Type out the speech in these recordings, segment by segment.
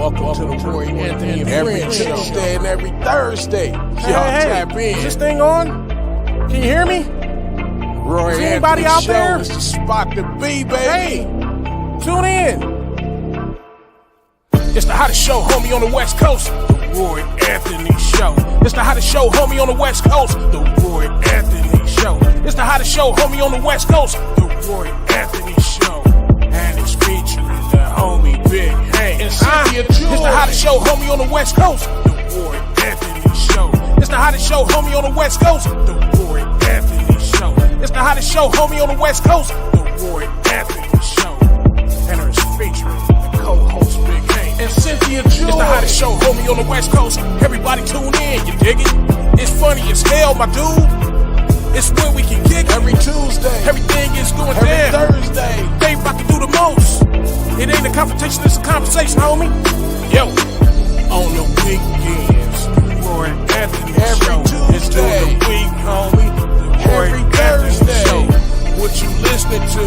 Welcome to the Roy Anthony every Friends Tuesday and every Thursday. Hey, Y'all hey, tap in. is this thing on? Can you hear me? Roy Is Anthony anybody out Show there? is the spot to be, baby. Hey, tune in. It's the hottest show, homie, on the West Coast. The Roy Anthony Show. It's the hottest show, homie, on the West Coast. The Roy Anthony Show. It's the hottest show, homie, on the West Coast. The Roy Anthony Show. And it's featuring the homie Big Hank And Cynthia. It's the hottest show, homie, on the West Coast. The Roy Anthony Show. It's the hottest show, homie, on the West Coast. The Roy Anthony Show. It's the hottest show, homie, on the West Coast. The Roy Anthony Show. And it's featuring the co-host Big Hank And Cynthia. It's the hottest show, homie, on the West Coast. Everybody tune in, you dig it? It's funny as hell, my dude. It's where we can kick it. Every Tuesday. Everything is going every down. Thursday. They about to do the most. It ain't a confrontation, it's a conversation, homie. Yo, on the weekends, the Roy Anthony Every Show. It's Tuesday. during the week, homie. The Roy Every Anthony Thursday. Show. What you listening to?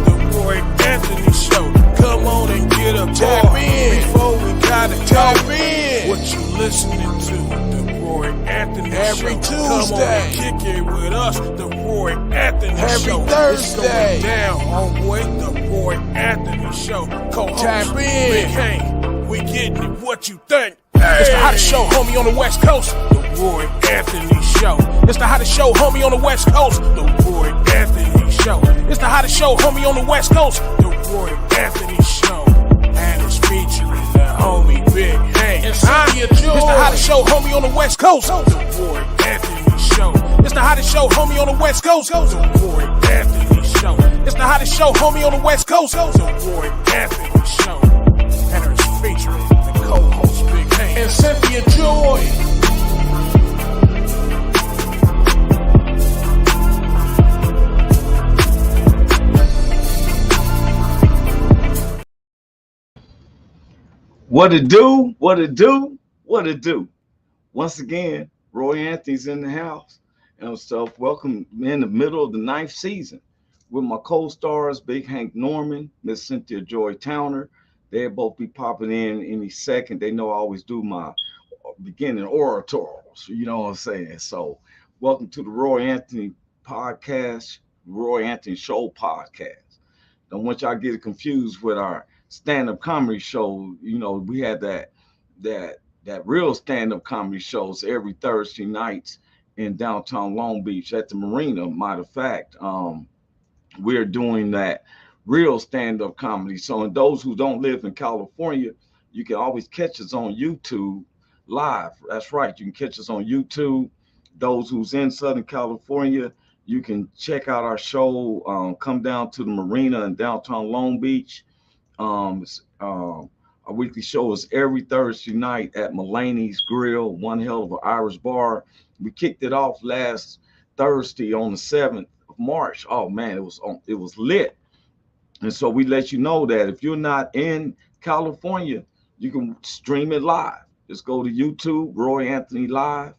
The Roy Anthony Show. Come on and get a Tap in. before we gotta Tap go. in. What you listening to? The Roy Anthony Every Show. Come on Tuesday. and kick it with us. The Roy Anthony Every Show. Thursday. It's going down, homeboy. The Roy Anthony Show. Co-host Tap in. Big Hank. We getting it. What you think? It's the hottest show, homie, on the West Coast. The Roy Anthony Show. It's the hottest show, homie, on the West Coast. The Roy Anthony Show. It's the hottest show, homie, on the West Coast. The Roy Anthony Show. And it's featuring the homie Big Hank And Cynthia. It's the hottest show, homie, on the West Coast. The Roy Anthony Show. It's the hottest show, homie, on the West Coast. The Roy Anthony Show. It's the hottest show, homie, on the West Coast. The Roy Anthony Show. And it's featuring the co-host Big Hank And Cynthia Joy. What it do? What it do? What it do? Once again, Roy Anthony's in the house. And so welcome in the middle of the 9th season with my co-stars, Big Hank Norman, Miss Cynthia Joy Towner. They'll both be popping in any second. They know I always do my beginning oratorials, you know what I'm saying? So welcome to the Roy Anthony podcast, Roy Anthony Show podcast. Don't want y'all to get it confused with our stand-up comedy show. You know, we had that real stand-up comedy shows every Thursday nights in downtown Long Beach at the marina. Matter of fact, we're doing that real stand-up comedy. So, and those who don't live in California, you can always catch us on YouTube live. That's right, you can catch us on YouTube. Those who's in Southern California, you can check out our show. Come down to the marina in downtown Long Beach. Our weekly show is every Thursday night at Mulaney's Grill, one hell of an Irish bar. We kicked it off last Thursday on the 7th of March. Oh man, it was lit. And so we let you know that if you're not in California, you can stream it live. Just go to YouTube, Roy Anthony Live.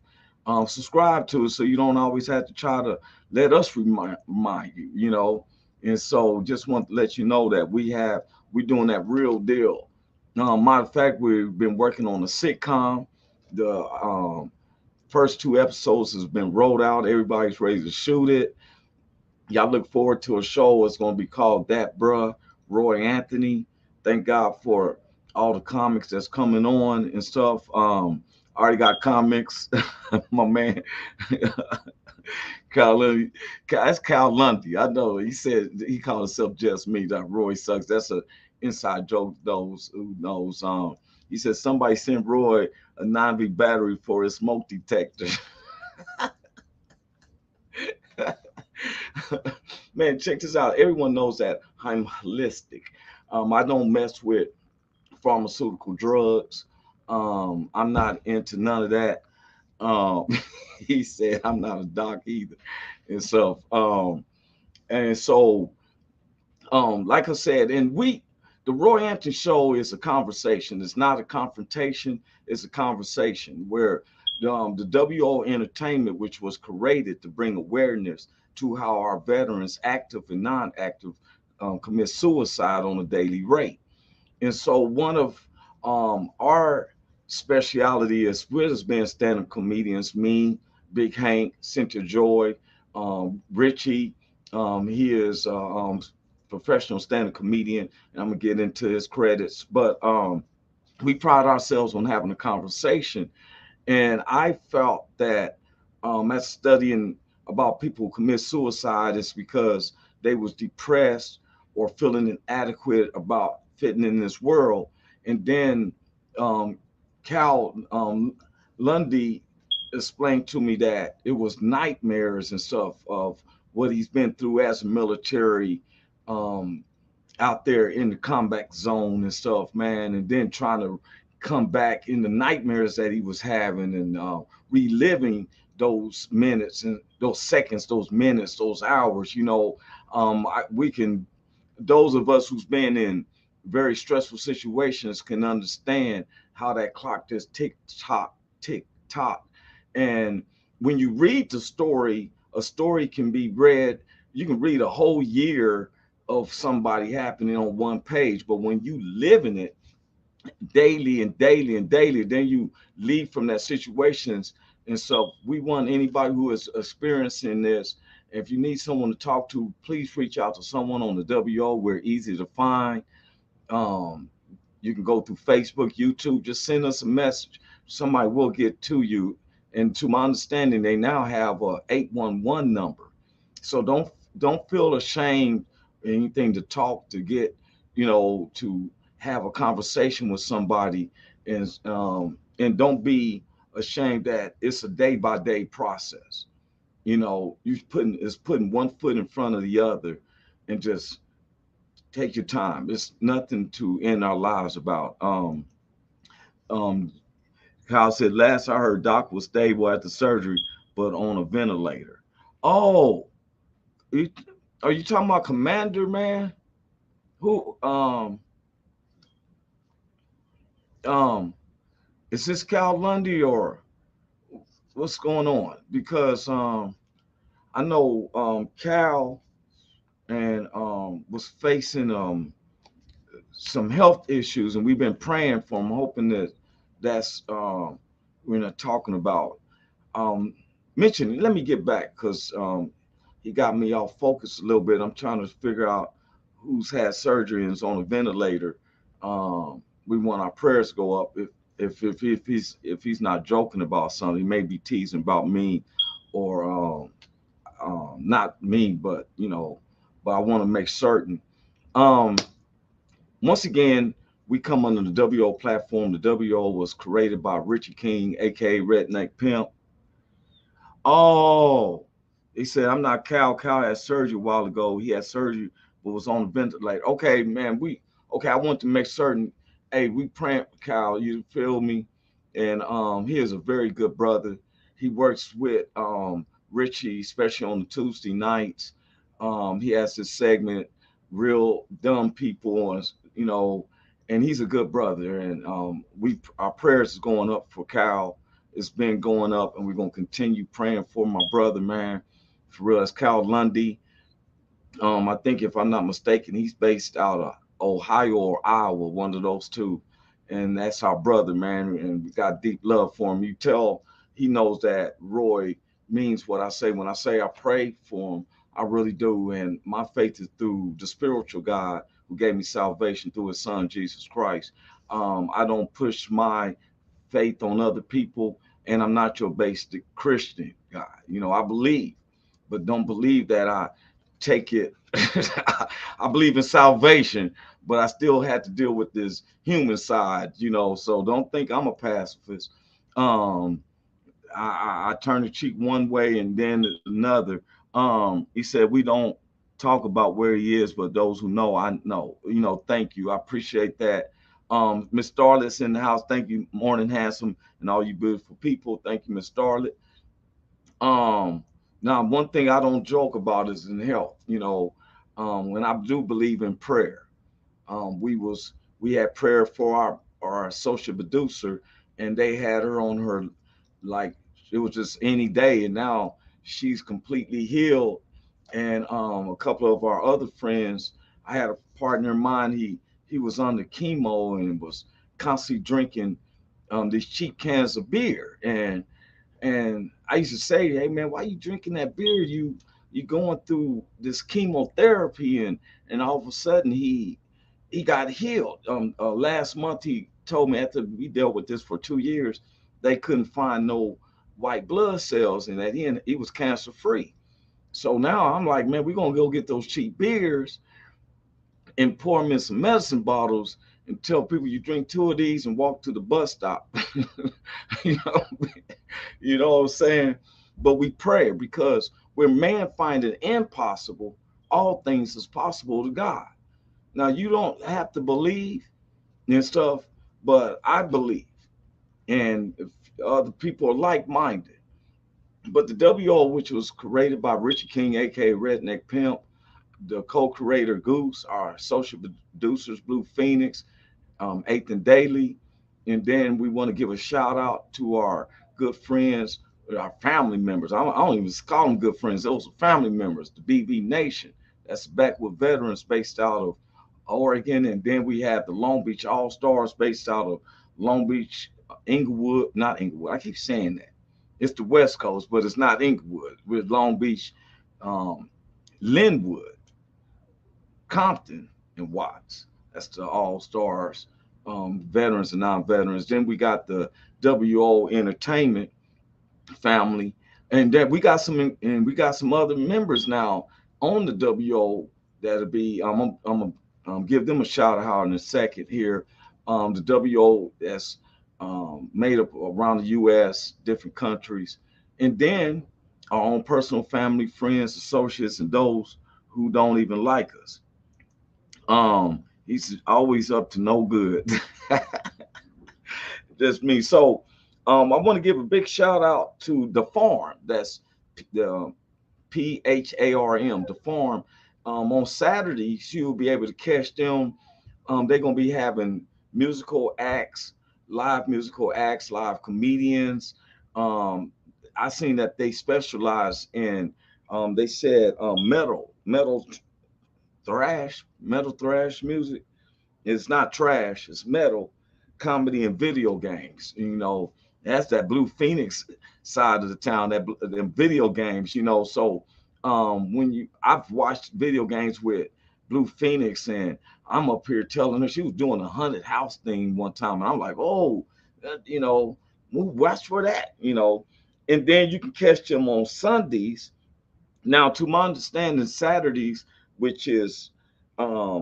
Subscribe to it so you don't always have to try to let us remind you, you know. And so just want to let you know that we're doing that real deal. Matter of fact, we've been working on a sitcom. The first 2 episodes has been rolled out. Everybody's ready to shoot it. Y'all look forward to a show. It's going to be called That Bruh, Roy Anthony. Thank God for all the comics that's coming on and stuff. I already got comics. My man, Cal Lundy. That's Cal Lundy. I know. He said he called himself Just Me. That Roy sucks. That's a inside joke. Those who knows. He said somebody sent Roy a 9V battery for his smoke detector. Man, check this out. Everyone knows that I'm holistic. I don't mess with pharmaceutical drugs. I'm not into none of that. He said I'm not a doc either. And so, like I said, the Roy Anthony Show is a conversation. It's not a confrontation. It's a conversation where the WO Entertainment, which was created to bring awareness to how our veterans, active and non-active, commit suicide on a daily rate. And so one of Our speciality is we're just being stand-up comedians. Me, Big Hank, Cynthia Joy, Richie. He is professional stand-up comedian, and I'm gonna get into his credits. But we pride ourselves on having a conversation, and I felt that as studying about people who commit suicide is because they was depressed or feeling inadequate about fitting in this world. And then um, Cal Lundy explained to me that it was nightmares and stuff of what he's been through as a military um, out there in the combat zone and stuff, man, and then trying to come back in the nightmares that he was having and reliving those minutes and those seconds, those minutes, those hours. We can, those of us who's been in very stressful situations can understand how that clock just tick tock. And when you read the story, a story can be read, you can read a whole year of somebody happening on one page, but when you live in it daily and daily and daily, then you leave from that situations. And so we want anybody who is experiencing this, if you need someone to talk to, please reach out to someone on the WO. We're easy to find. um, you can go through Facebook, YouTube, just send us a message. Somebody will get to you. And to my understanding, they now have a 811 number. So don't feel ashamed or anything to talk, to get, to have a conversation with somebody. And don't be ashamed that it's a day by day process. Putting one foot in front of the other, and just take your time. It's nothing to end our lives about. Um, Kyle said, last I heard, Doc was stable at the surgery, but on a ventilator. Oh, you, are you talking about Commander, man? Who, um, is this Cal Lundy or what's going on? Because, I know, Cal and, was facing, some health issues, and we've been praying for him, hoping that that's we're not talking about. Um, Mention. Let me get back because he got me off focus a little bit. I'm trying to figure out who's had surgery and is on a ventilator. We want our prayers to go up. If he's not joking about something, he may be teasing about me, or not me, but But I want to make certain. Um, Once again, we come under the WO platform. The WO was created by Richie King, aka Redneck Pimp. Oh, he said, I'm not Cal. Cal had surgery a while ago. He had surgery, but was on the ventilator. Okay, man, okay, I want to make certain. Hey, we praying for Cal, you feel me? And he is a very good brother. He works with Richie, especially on the Tuesday nights. He has this segment, Real Dumb People, and he's a good brother. And we our prayers is going up for Cal. It's been going up, and we're gonna continue praying for my brother, man. For real, it's Cal Lundy. I think if I'm not mistaken, he's based out of Ohio or Iowa, one of those two. And that's our brother, man. And we got deep love for him. You tell he knows that Roy means what I say. When I say I pray for him, I really do. And my faith is through the spiritual God who gave me salvation through his son, Jesus Christ. I don't push my faith on other people, and I'm not your basic Christian guy. I believe, but don't believe that I take it. I believe in salvation, but I still had to deal with this human side. So don't think I'm a pacifist. Um, I turn the cheek one way and then another. He said we don't talk about where he is, but those who know, I know. Thank you. I appreciate that. Miss Starlet's in the house. Thank you, Morning Handsome, and all you beautiful people. Thank you, Miss Starlet. Um, Now one thing I don't joke about is in health. When I do believe in prayer, we had prayer for our social producer, and they had her on her, like, it was just any day, and now she's completely healed. And a couple of our other friends, I had a partner of mine, he was under chemo and was constantly drinking these cheap cans of beer. And I used to say, hey man, why you drinking that beer? You going through this chemotherapy, and all of a sudden he got healed. Last month he told me, after we dealt with this for 2 years, they couldn't find no white blood cells, and at the end he was cancer free. So now I'm like, man, we're gonna go get those cheap beers and pour them in some medicine bottles and tell people you drink two of these and walk to the bus stop. you know, you know what I'm saying? But we pray because where man find it impossible, all things is possible to God. Now you don't have to believe and stuff, but I believe, and if other people are like-minded. But the WO, which was created by Richard King, aka Redneck Pimp, the co-creator Goose, our social producers Blue Phoenix, Ethan Daly, and then we want to give a shout out to our good friends, our family members. I don't even call them good friends; those are family members. The BB Nation, that's back with veterans based out of Oregon, and then we have the Long Beach All Stars based out of Long Beach, Inglewood, not Inglewood. I keep saying that. It's the West Coast, but it's not Inglewood. We're Long Beach, um, Linwood, Compton, and Watts. That's the All Stars, veterans and non-veterans. Then we got the WO Entertainment family, and then we got some other members now on the WO that'll be. I'm gonna give them a shout out in a second here. The WO that's made up around the U.S., different countries, and then our own personal family, friends, associates, and those who don't even like us. He's always up to no good. Just me. So I want to give a big shout out to the farm. That's the PHARM, the farm. On Saturdays, you'll be able to catch them. They're gonna be having musical acts, live comedians. Um, I seen that they specialize in. They said metal thrash music. It's not trash, it's metal, comedy, and video games. That's that Blue Phoenix side of the town, that them video games. So when I've watched video games with Blue Phoenix, and I'm up here telling her she was doing a haunted house thing one time, and I'm like, oh, watch for that. And then you can catch them on Sundays. Now, to my understanding, Saturdays, which is,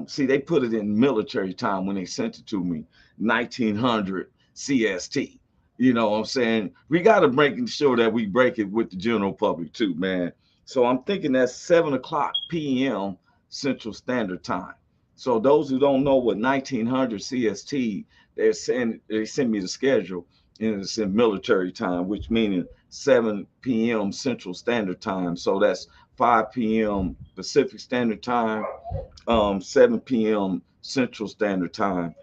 see, they put it in military time when they sent it to me, 1900 CST. You know what I'm saying? We got to make sure that we break it with the general public too, man. So I'm thinking that's 7 o'clock p.m. Central Standard Time. So those who don't know what 1900 CST, they send me the schedule, and it's in military time, which meaning 7 p.m. Central Standard Time. So that's 5 p.m. Pacific Standard Time, 7 p.m. Central Standard Time.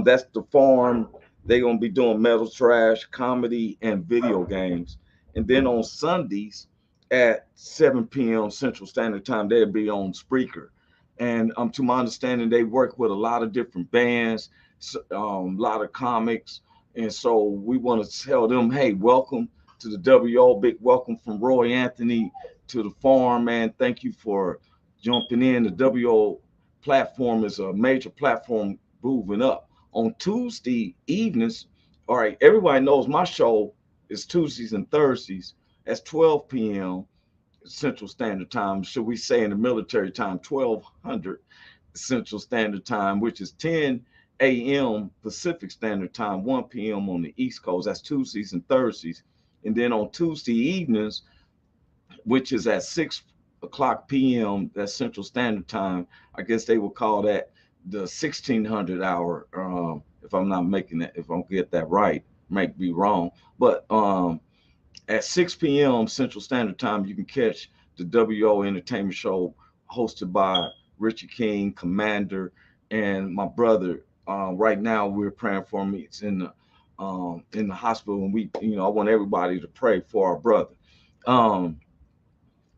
That's the farm. They're gonna be doing metal trash, comedy, and video games. And then on Sundays at 7 p.m. Central Standard Time, they'll be on Spreaker. And to my understanding, they work with a lot of different bands, a lot of comics. And so we want to tell them, hey, welcome to the WO. Big welcome from Roy Anthony to the farm, man. Thank you for jumping in. The WO platform is a major platform moving up. On Tuesday evenings, all right, everybody knows my show is Tuesdays and Thursdays. That's 12 p.m. Central Standard Time. Should we say in the military time, 1200 Central Standard Time, which is 10 a.m. Pacific Standard Time, 1 p.m. on the East Coast. That's Tuesdays and Thursdays. And then on Tuesday evenings, which is at 6 o'clock p.m. That's Central Standard Time. I guess they would call that the 1600 hour. If I'm not making that, if I don't get that right, might be wrong. But at 6 p.m. Central Standard Time, you can catch the WO Entertainment Show hosted by Richard King, Commander, and my brother. Right now, we're praying for me. It's in the hospital, and I want everybody to pray for our brother.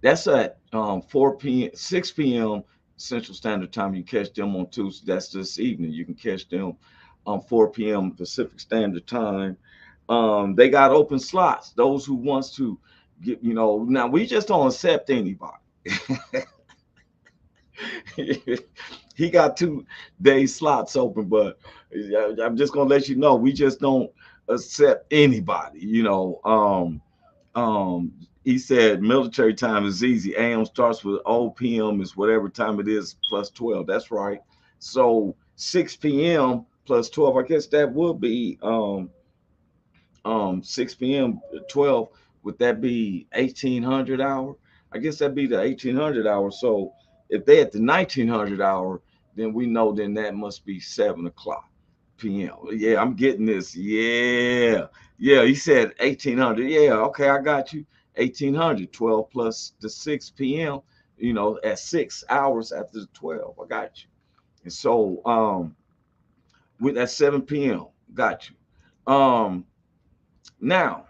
That's at 6 p.m. Central Standard Time. You catch them on Tuesday. That's this evening. You can catch them 4 p.m. Pacific Standard Time. They got open slots. Those who wants to get, now we just don't accept anybody. He got 2 day slots open, but I'm just gonna let you know we just don't accept anybody. He said military time is easy. AM starts with PM is whatever time it is plus 12. That's right. So 6 p.m. plus 12. I guess that would be 6 p.m. 12. Would that be 1800 hour? I guess that'd be the 1800 hour. So if they at the 1900 hour, then we know then that must be 7 o'clock p.m. Yeah, I'm getting this. Yeah. Yeah, he said 1800. Yeah, okay, I got you. 1800, 12 plus the 6 p.m., at 6 hours after the 12. I got you. And so with that 7 p.m., got you. Now,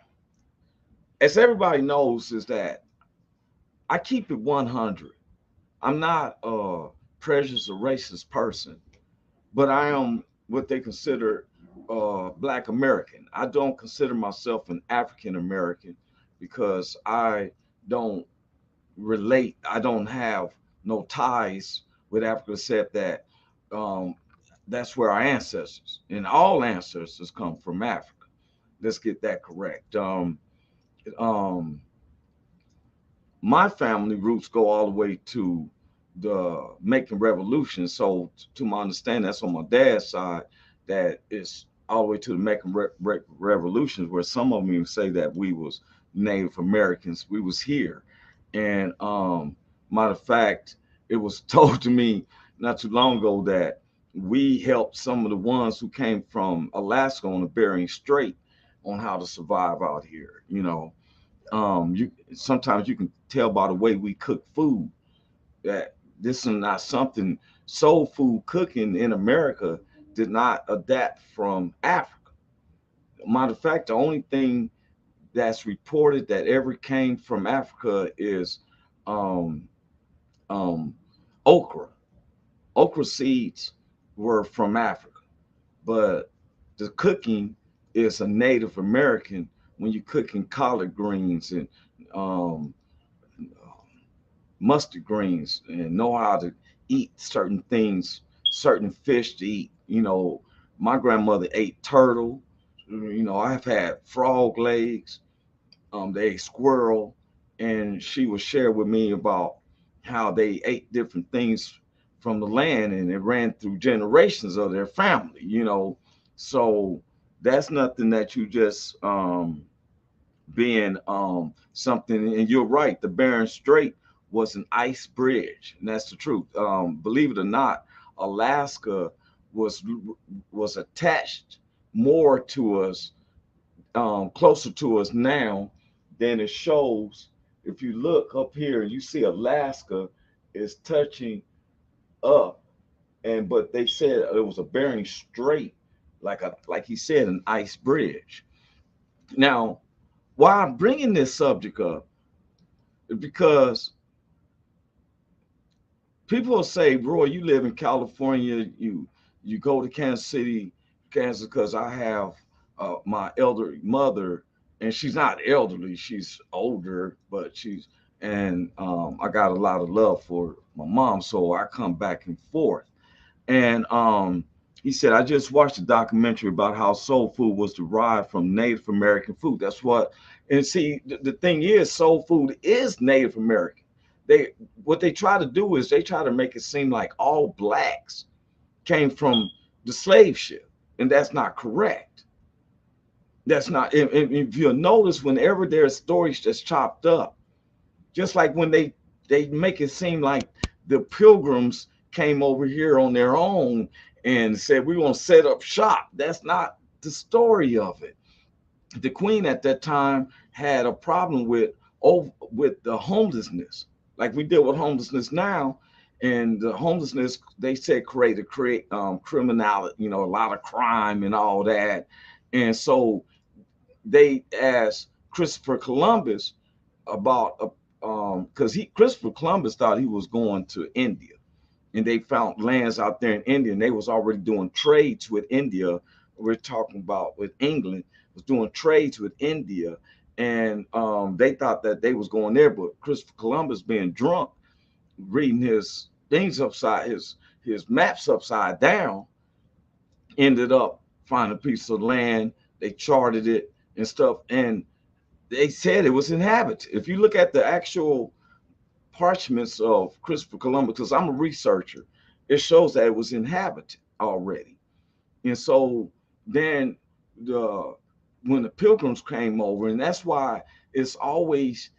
as everybody knows, is that I keep it 100. I'm not a prejudiced or racist person, but I am what they consider Black American. I don't consider myself an African American because I don't relate. I don't have no ties with Africa except that um, that's where our ancestors and all ancestors come from Africa. Let's get that correct. Um, my family roots go all the way to the Macon Revolution. So, to my understanding, that's on my dad's side. That is all the way to the Macon Revolution, where some of them even say that we was Native Americans. We was here, and matter of fact, it was told to me not too long ago that we helped some of the ones who came from Alaska on the Bering Strait on how to survive out here. You sometimes you can tell by the way we cook food that this is not something soul food cooking in America did not adapt from Africa. Matter of fact, the only thing that's reported that ever came from Africa is um, um, okra. Okra seeds were from Africa, but the cooking is a Native American when you're cooking collard greens and um, mustard greens and know how to eat certain things, certain fish to eat. My grandmother ate turtle. I've had frog legs. They ate squirrel, and she would share with me about how they ate different things from the land, and it ran through generations of their family. So that's nothing that you just being something. And you're right, the Bering Strait was an ice bridge, and that's the truth. Believe it or not, Alaska was was attached more to us, closer to us now than it shows. If you look up here and you see Alaska is touching up, and but they said it was a Bering Strait, like he said, an ice bridge. Now, why I'm bringing this subject up is because people will say, "Roy, you live in California. You go to Kansas City, Kansas, because I have my elderly mother, and she's not elderly; she's older, but she's and I got a lot of love for my mom, so I come back and forth." And he said, I just watched a documentary about how soul food was derived from Native American food. That's what, and see, the thing is, soul food is Native American. They What they try to do is they try to make it seem like all blacks came from the slave ship, and that's not correct. That's not. If you'll notice, whenever there's stories that's chopped up, just like when they make it seem like the pilgrims came over here on their own and said we want to set up shop. That's not the story of it. The queen at that time had a problem with the homelessness, like we deal with homelessness now. And the homelessness, they said, create criminality, a lot of crime and all that. And so they asked Christopher Columbus about because Christopher Columbus thought he was going to India, and they found lands out there in India, and they was already doing trades with India. We're talking about with England was doing trades with India, and they thought that they was going there, but Christopher Columbus, being drunk, reading his things upside his maps upside down, ended up finding a piece of land. They charted it and stuff, and they said it was inhabited. If you look at the actual parchments of Christopher Columbus, because I'm a researcher, it shows that it was inhabited already. And so then the when the pilgrims came over, and that's why it's always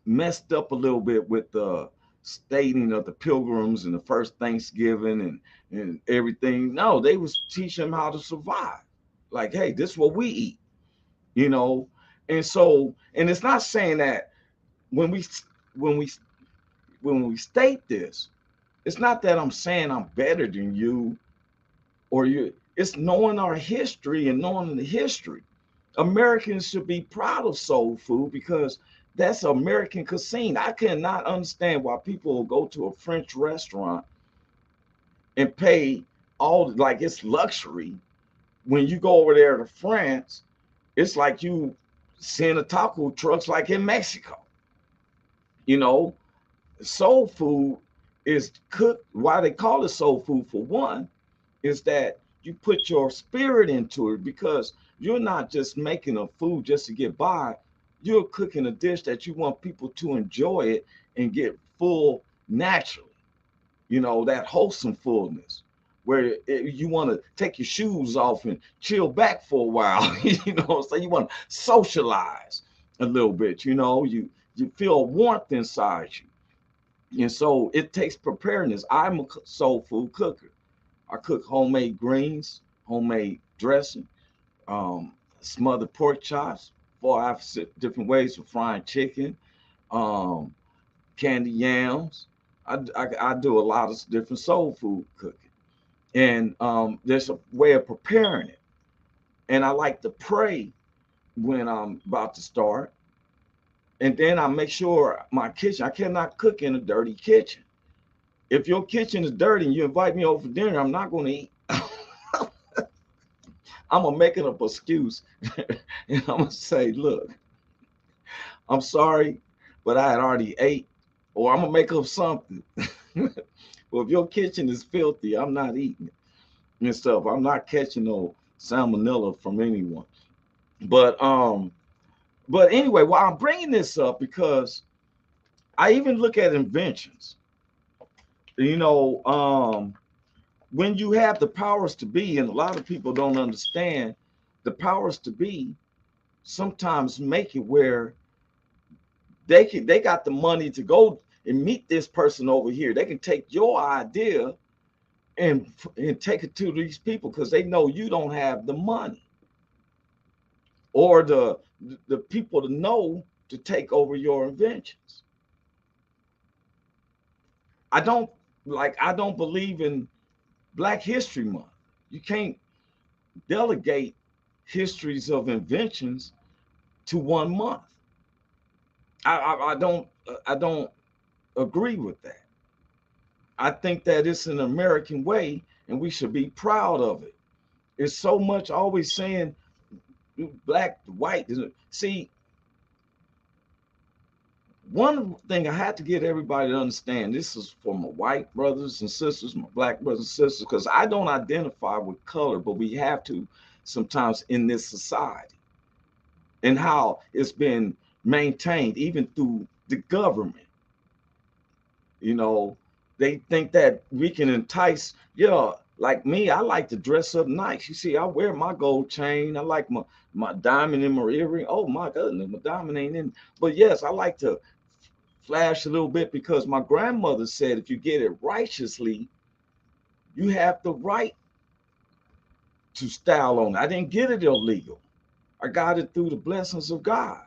messed up a little bit with the stating of the pilgrims and the first Thanksgiving and everything. No, they was teaching them how to survive. Like, hey, this is what we eat, you know. And so, and it's not saying that when we when we when we state this, it's not that I'm saying I'm better than you or you. It's knowing our history and knowing the history. Americans should be proud of soul food because that's American cuisine. I cannot understand why people will go to a French restaurant and pay all like it's luxury. When you go over there to France, it's like you seeing a taco trucks like in Mexico. You know, soul food is cooked. Why they call it soul food, for one, is that you put your spirit into it, because you're not just making a food just to get by. You're cooking a dish that you want people to enjoy it and get full naturally. You know, that wholesome fullness where you want to take your shoes off and chill back for a while. You know, so you want to socialize a little bit. You know, you feel warmth inside you. And so it takes preparedness. I'm a soul food cooker. I cook homemade greens, homemade dressing, smothered pork chops, 4 different ways of frying chicken, um, candy yams. I do a lot of different soul food cooking. And there's a way of preparing it. And I like to pray when I'm about to start. And then I make sure my kitchen, I cannot cook in a dirty kitchen. If your kitchen is dirty and you invite me over for dinner, I'm not going to eat. I'm going to make it up excuse. And I'm going to say, look, I'm sorry, but I had already ate. Or I'm going to make up something. Well, if your kitchen is filthy, I'm not eating it and stuff. I'm not catching no salmonella from anyone. But anyway, well, I'm bringing this up because I even look at inventions. You know, when you have the powers to be, and a lot of people don't understand, the powers to be sometimes make it where they got the money to go and meet this person over here. They can take your idea and take it to these people because they know you don't have the money or the people to know to take over your inventions. I don't believe in Black History Month. You can't delegate histories of inventions to 1 month. I don't agree with that. I think that it's an American way and we should be proud of it. It's so much always saying black, white. See, one thing I had to get everybody to understand, this is for my white brothers and sisters, my black brothers and sisters, because I don't identify with color, but we have to sometimes in this society and how it's been maintained even through the government. You know, they think that we can entice, yeah, like me, I like to dress up nice. You see, I wear my gold chain. I like my diamond in my earring. Oh my goodness, my diamond ain't in. But yes, I like to flash a little bit because my grandmother said if you get it righteously, you have the right to style on it. I didn't get it illegal. I got it through the blessings of God.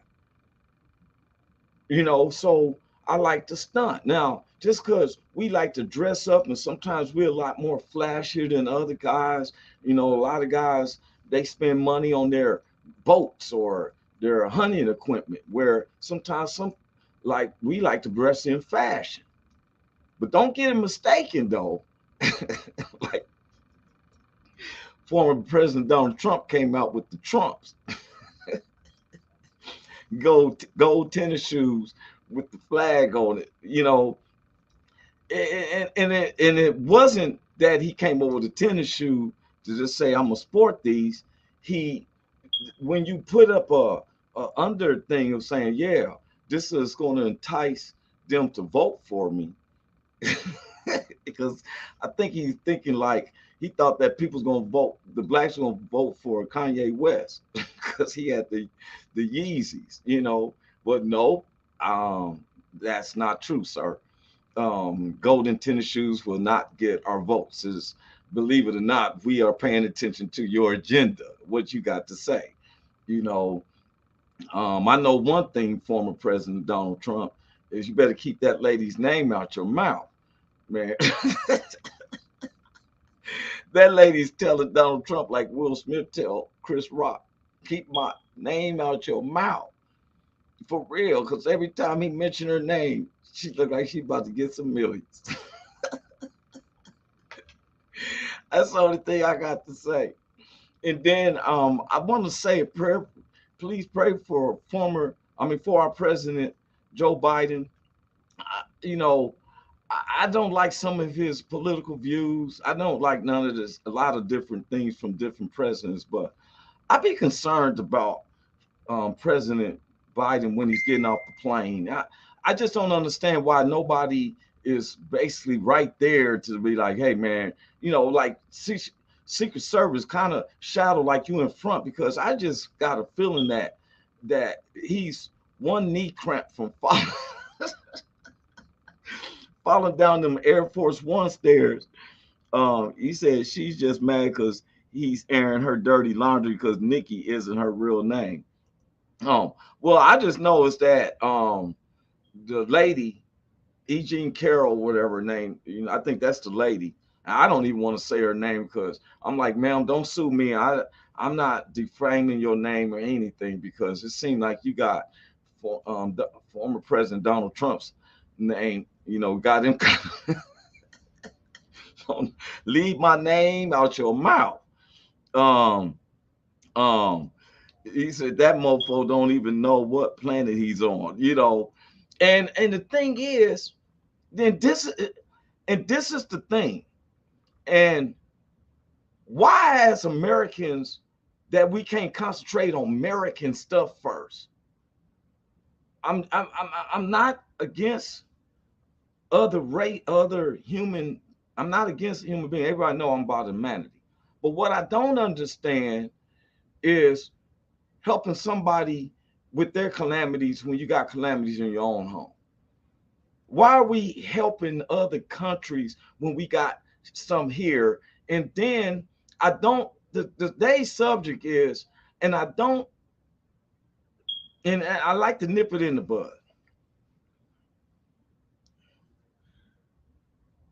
You know, so I like to stunt. Now, just because we like to dress up and sometimes we're a lot more flashier than other guys, you know, a lot of guys, they spend money on their boats or their hunting equipment, where sometimes like we like to dress in fashion. But don't get it mistaken though. Like former President Donald Trump came out with the Trumps, gold tennis shoes with the flag on it, and it wasn't that he came over with a tennis shoe to just say I'm gonna sport these. He When you put up a under thing of saying, yeah, this is going to entice them to vote for me, because I think he's thinking like he thought that people's going to vote, the blacks were going to vote for Kanye West because he had the Yeezys, but no, that's not true, sir. Golden tennis shoes will not get our votes. Believe it or not, we are paying attention to your agenda, what you got to say. You know, I know one thing, former President Donald Trump, is you better keep that lady's name out your mouth, man. That lady's telling Donald Trump like Will Smith tell Chris Rock, keep my name out your mouth. For real, because every time he mentioned her name, she looked like she about to get some millions. That's the only thing I got to say. And then I want to say a prayer. Please pray for for our president, Joe Biden. I don't like some of his political views. I don't like none of this, a lot of different things from different presidents, but I'd be concerned about President Biden when he's getting off the plane. I just don't understand why nobody is basically right there to be like, hey, man, like Secret Service kind of shadow like you in front, because I just got a feeling that he's one knee cramp from falling down them Air Force One stairs. He said she's just mad because he's airing her dirty laundry because Nikki isn't her real name. Well, I just know is that the lady, E. Jean Carroll, whatever her name, I think that's the lady. I don't even want to say her name because I'm like, ma'am, don't sue me. I'm not defaming your name or anything, because it seemed like you got the former President Donald Trump's name, got him. Leave my name out your mouth. Um, um, he said that mofo don't even know what planet he's on, And the thing is, then this is the thing. And why, as Americans, that we can't concentrate on American stuff first? I'm not against other human. I'm not against human beings. Everybody know I'm about humanity. But what I don't understand is helping somebody with their calamities when you got calamities in your own home. Why are we helping other countries when we got some here? And then today's subject is, and I like to nip it in the bud.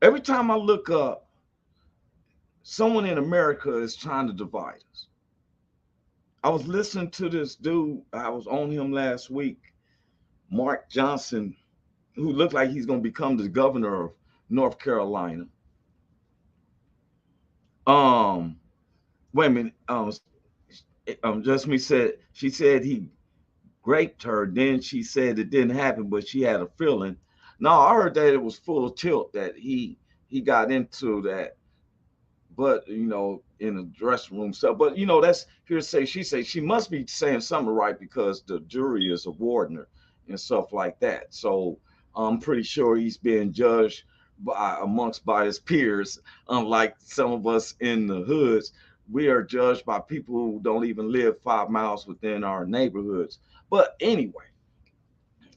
Every time I look up, someone in America is trying to divide us. I was listening to this dude, I was on him last week, Mark Johnson, who looked like he's going to become the governor of North Carolina. Wait a minute. Just me said, she said he raped her. Then she said it didn't happen, but she had a feeling. No, I heard that it was full of tilt, that he got into that, but in the dressing room stuff. But that's hearsay. She must be saying something right, because the jury is awarding her and stuff like that. So I'm pretty sure he's being judged by his peers. Unlike some of us in the hoods, we are judged by people who don't even live 5 miles within our neighborhoods. But anyway,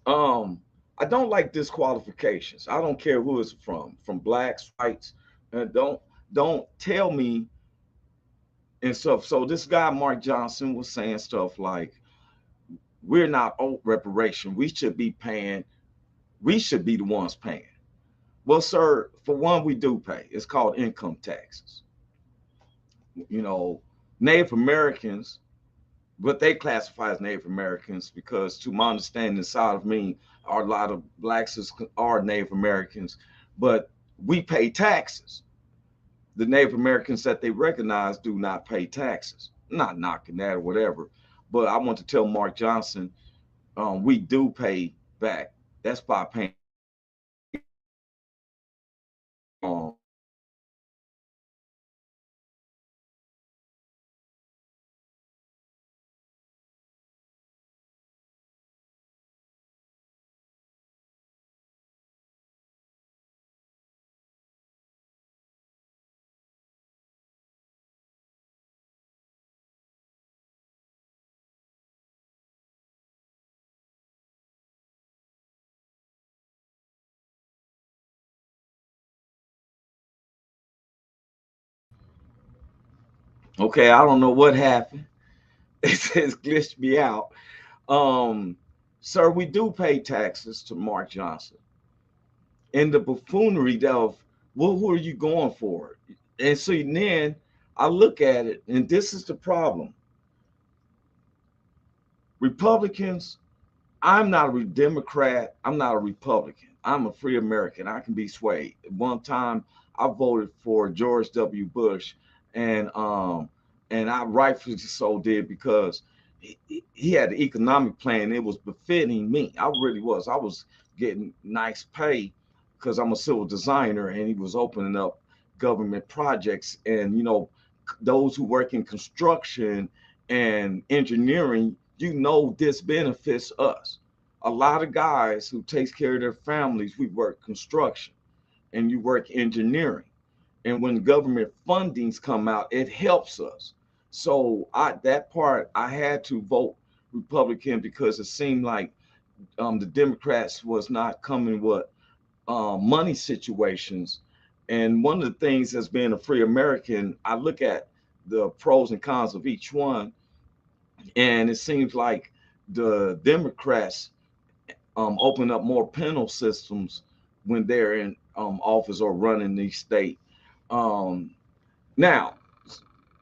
I don't like disqualifications. I don't care who it's from blacks, whites, and don't tell me and stuff. So this guy Mark Johnson was saying stuff like, we're not owed reparation. We should be the ones paying. Well, sir, for one, we do pay. It's called income taxes. Native Americans, what they classify as Native Americans, because to my understanding, inside of me, a lot of blacks are Native Americans. but we pay taxes. The Native Americans that they recognize do not pay taxes. I'm not knocking that or whatever, but I want to tell Mark Johnson, we do pay back. That's by paying okay, I don't know what happened. It says glitched me out. Um, Sir, we do pay taxes to Mark Johnson. And the buffoonery of, well, who are you going for? And so then I look at it, and this is the problem. Republicans, I'm not a Democrat. I'm not a Republican. I'm a free American. I can be swayed. At one time, I voted for George W. Bush, and I rightfully so did because he had the economic plan. It was befitting me. I really was. I was getting nice pay because I'm a civil designer, and he was opening up government projects. And those who work in construction and engineering, this benefits us. A lot of guys who takes care of their families, we work construction and you work engineering. And when government fundings come out, it helps us. So that part I had to vote Republican because it seemed like the Democrats was not coming with money situations. And one of the things as being a free American, I look at the pros and cons of each one, and it seems like the Democrats open up more penal systems when they're in office or running the state. Um, Now,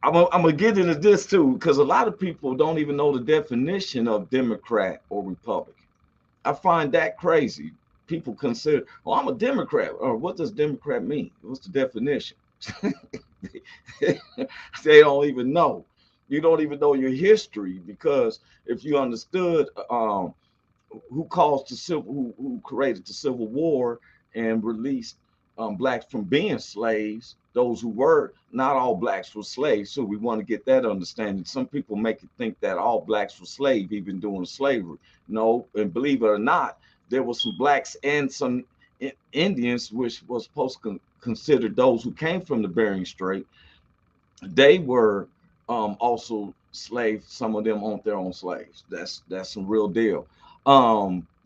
I'm gonna get into this too because a lot of people don't even know the definition of Democrat or Republican. I find that crazy. People consider, oh, I'm a Democrat, or what does Democrat mean? What's the definition? They don't even know. You don't even know your history because if you understood who caused the who created the Civil War and released blacks from being slaves. Those who were not all blacks were slaves, so we want to get that understanding. Some people make it think that all blacks were slaves, even during slavery. No, and believe it or not, there were some blacks and some Indians, which was supposed to consider those who came from the Bering Strait. They were also slaves. Some of them owned their own slaves. That's some real deal.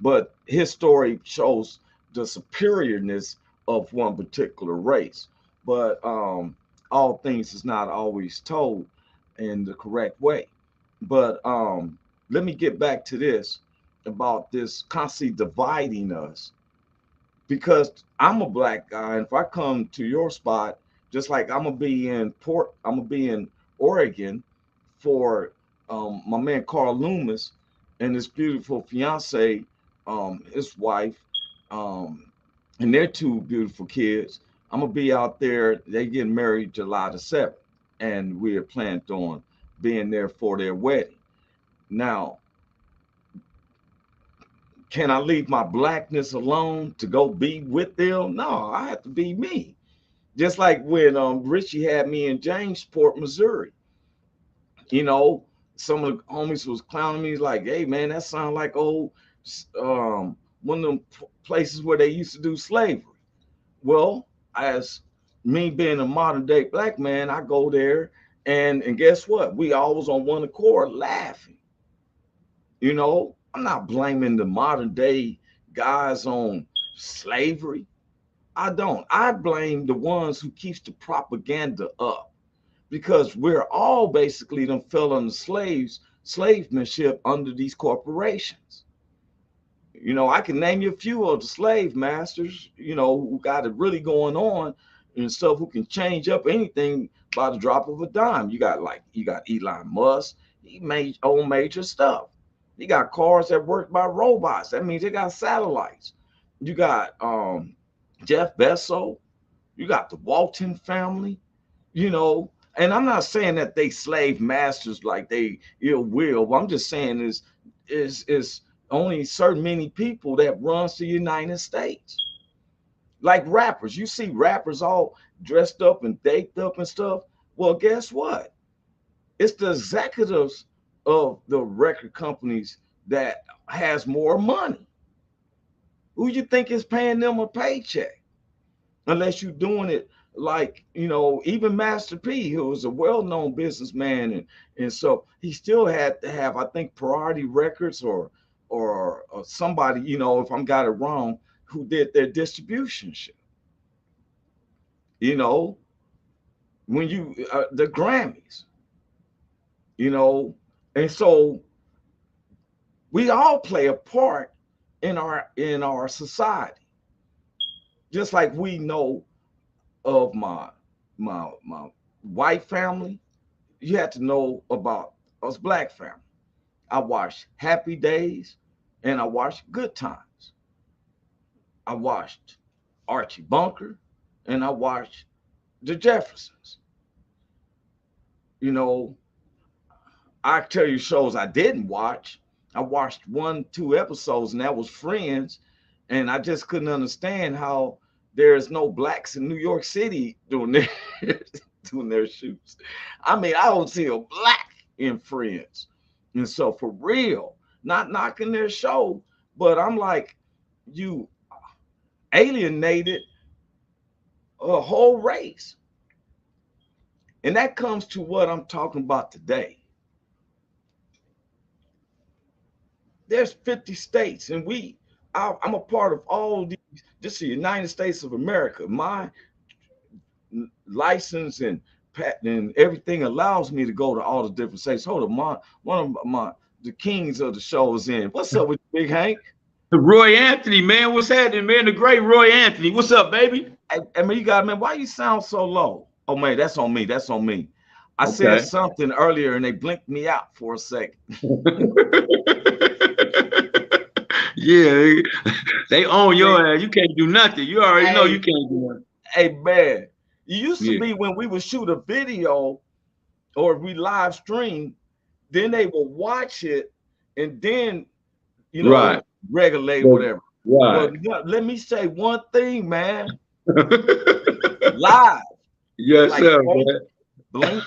But his story shows the superiorness of one particular race. But all things is not always told in the correct way. But let me get back to this about this constantly dividing us because I'm a black guy, and if I come to your spot, just like I'm gonna be in Oregon for my man Carl Loomis and his beautiful fiance, his wife, um, and their two beautiful kids. I'm gonna be out there. They get married July the 7th, and we are planned on being there for their wedding. Now, can I leave my blackness alone to go be with them? No, I have to be me. Just like when Richie had me in Jamesport, Missouri. You know, some of the homies was clowning me like, "Hey man, that sounds like old one of them places where they used to do slavery." Well, as me being a modern day black man, I go there and guess what? We always on one accord laughing. I'm not blaming the modern day guys on slavery. I don't. I blame the ones who keeps the propaganda up because we're all basically them fell under slavemanship under these corporations. I can name you a few of the slave masters, who got it really going on and stuff who can change up anything by the drop of a dime. You got Elon Musk, he made own major stuff. You got cars that work by robots. That means they got satellites. You got Jeff Bezos, you got the Walton family, you know. And I'm not saying that they slave masters like they ill will. What I'm just saying is only certain many people that runs the United States. Like rappers, you see rappers all dressed up and baked up and stuff. Well, guess what? It's the executives of the record companies that has more money. Who you think is paying them a paycheck? Unless you're doing it like, you know, even Master P, who was a well-known businessman, and so he still had to have, I think, Priority Records or somebody, you know, if I'm got it wrong, who did their distribution shit. You know, when you the Grammys, you know, and so we all play a part in our society, just like we know of my white family. You had to know about us black family. I watched Happy Days and I watched Good Times. I watched Archie Bunker and I watched the Jeffersons. You know, I tell you shows I didn't watch. I watched 1, 2 episodes, and that was Friends, and I just couldn't understand how there's no blacks in New York City doing their doing their shoots. I mean, I don't see a black in Friends, and so for real, not knocking their show, but I'm like, you alienated a whole race, and that comes to what I'm talking about today. There's 50 states, and I'm a part of all these. This is the United States of America. My license and patent and everything allows me to go to all the different states. Hold on, one of my the kings of the show is in. What's up with you, Big Hank? Roy Anthony, man, what's happening, man? The great Roy Anthony, what's up, baby? I mean, you got, man. Why you sound so low? Oh man, that's on me. That's on me. I said something earlier and they blinked me out for a second. Yeah, they own your ass. You can't do nothing. You already know you can't do nothing. Hey man, it used to be when we would shoot a video or we live stream, then they will watch it and then, you know, regulate whatever. Right. But let me say one thing, man. Live. Yes, like, sir. Blink,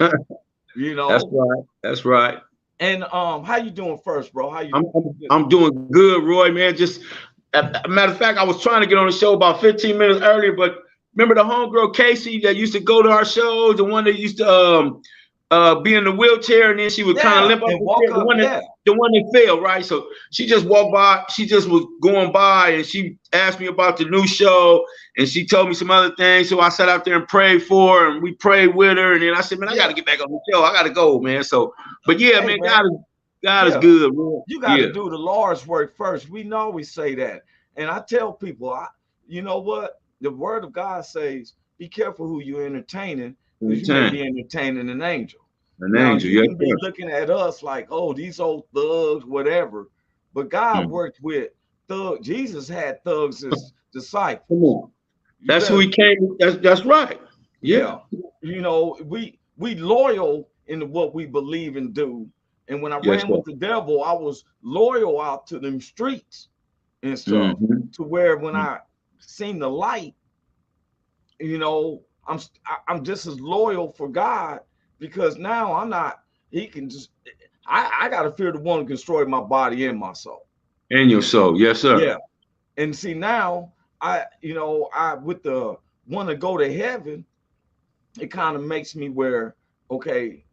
you know. That's right. That's right. And how you doing first, bro? How you I'm doing good, Roy, man. Just matter of fact, I was trying to get on the show about 15 minutes earlier, but remember the homegirl Casey that used to go to our shows, the one that used to be in the wheelchair, and then she would kind of limp up, the one that fell, right? So she just walked by, she just was going by, and she asked me about the new show, and she told me some other things. So I sat out there and prayed for her, and we prayed with her, and then I said, man, I got to get back on the show. I got to go, man. So, but yeah, man, God is good, man. You got to do the Lord's work first. We always say that. And I tell people, you know what? The word of God says, be careful who you're entertaining, because you may be entertaining an angel. An angel, you can be looking at us like, oh, these old thugs, whatever. But God worked with thugs. Jesus had thugs as disciples. Come on. That's who he came. That's right. Yeah. You know, we loyal in what we believe and do. And when I ran with the devil, I was loyal out to them streets and stuff, to where when I seen the light, you know, I'm just as loyal for God, because now I'm not, he can just, I got to fear the one who can destroy my body and my soul. And your soul. Yes, sir. Yeah. And see, now I with the want to go to heaven, it kind of makes me where, okay,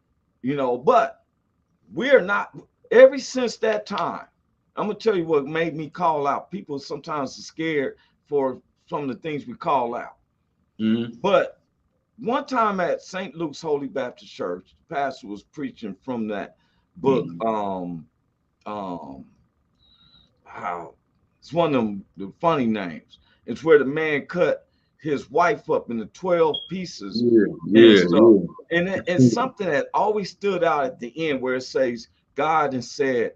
you know, but we're not, ever since that time, I'm going to tell you what made me call out. People sometimes are scared for some of the things we call out. But one time at St. Luke's Holy Baptist Church, the pastor was preaching from that book. It's one of them, the funny names. It's where the man cut his wife up into 12 pieces. And something that always stood out at the end, where it says, God and said,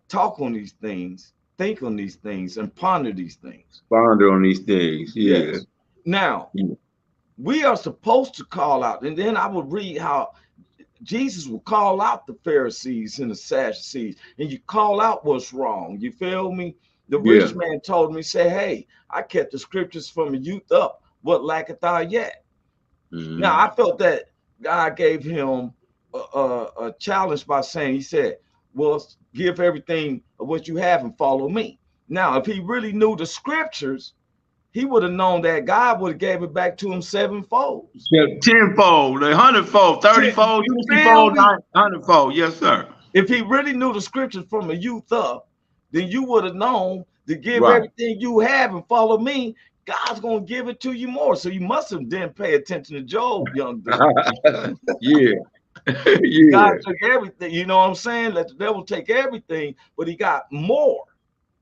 talk on these things, think on these things, and ponder these things. Ponder on these things. Yes. Now, we are supposed to call out, and then I would read how Jesus would call out the Pharisees and the Sadducees, and you call out what's wrong. You feel me? The rich man told me, say, hey, I kept the scriptures from a youth up. What lacketh thou yet? Now, I felt that God gave him a challenge by saying, he said, well, give everything of what you have and follow me. Now, if he really knew the scriptures, he would have known that God would have gave it back to him sevenfold. Yeah, tenfold, 100-fold, 30-fold, 60-fold, 100-fold. Yes, sir. If he really knew the scriptures from a youth up, then you would have known to give everything you have and follow me. God's going to give it to you more. So you must have then pay attention to Job, young dude. Yeah. God took everything. You know what I'm saying? Let the devil take everything, but he got more.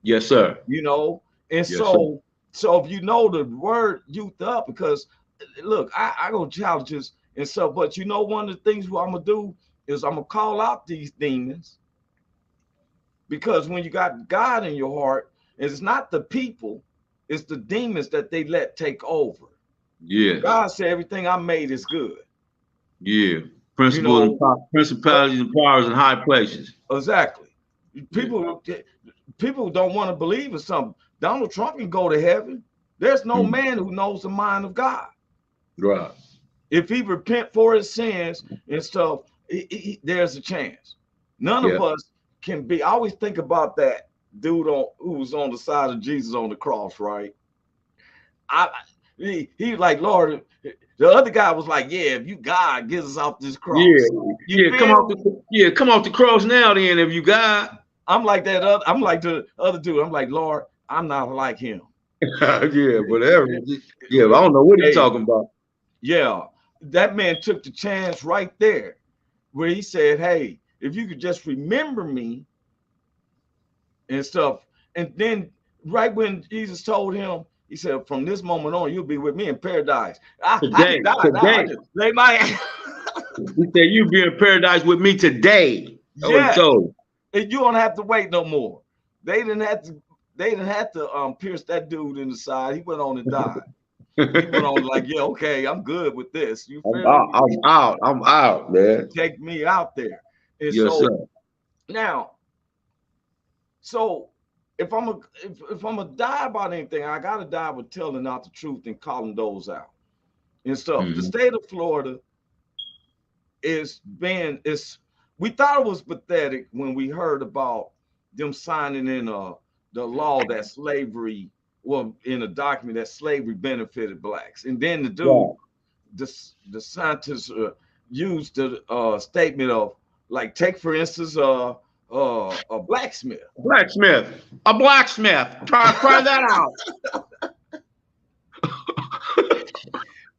Yes, sir. You know, and yes, so if you know the word youth up, because look, I go challenges and stuff, but you know, one of the things what I'm gonna do is I'm gonna call out these demons, because when you got God in your heart, it's not the people, it's the demons that they let take over. Yeah. God said everything I made is good. Yeah. Principles, principalities and powers in high places. Exactly. People don't want to believe in something. Donald Trump can go to heaven. There's no man who knows the mind of God. Right. If he repent for his sins and stuff, there's a chance. None of us can be. I always think about that dude who was on the side of Jesus on the cross, right? He like, Lord. The other guy was like, yeah, if you God, get us off this cross. Come off the cross now then, if you God. I'm like that. I'm like the other dude. I'm like, Lord, I'm not like him. Yeah, whatever. Yeah, I don't know what he's talking about. Yeah, that man took the chance right there where he said, hey, if you could just remember me and stuff. And then right when Jesus told him, he said, from this moment on, you'll be with me in paradise. Today. Lay my He said, you'll be in paradise with me today. Yeah. And you don't have to wait no more. They didn't have to pierce that dude in the side. He went on and died. He went on like, yeah, okay, I'm good with this. You feel me? I'm out, man. Take me out there. And yes, sir. Now, so if I'm gonna die about anything, I gotta die with telling out the truth and calling those out and stuff. The state of Florida we thought it was pathetic when we heard about them signing in the law that slavery, well, in a document that slavery benefited blacks. And then the dude, the scientists used the statement of, like, take for instance a blacksmith. A blacksmith. Try that out.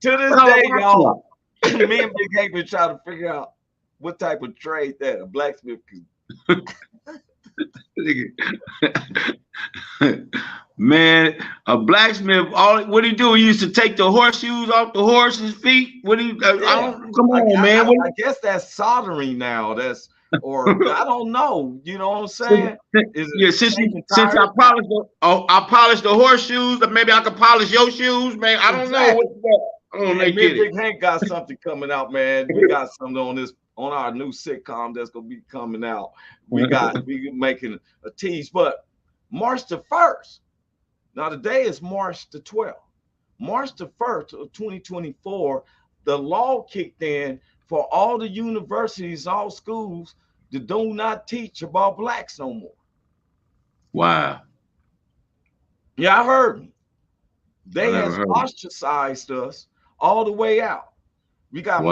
To this day, y'all, me and Big Hank been trying to figure out what type of trade that a blacksmith can. Man, a blacksmith, what he do? He used to take the horseshoes off the horse's feet. Come on, man. I guess that's soldering now. Or I don't know. You know what I'm saying? Since I polished the horseshoes, maybe I could polish your shoes, man. I don't know. Big Hank got something coming out, man. We got something on our new sitcom that's gonna be coming out. We making a tease, but March the 1st. Now today is March the 12th. March the 1st of 2024, the law kicked in for all the universities, all schools, to do not teach about blacks no more. Wow. Yeah, I heard me. They have ostracized us all the way out. We got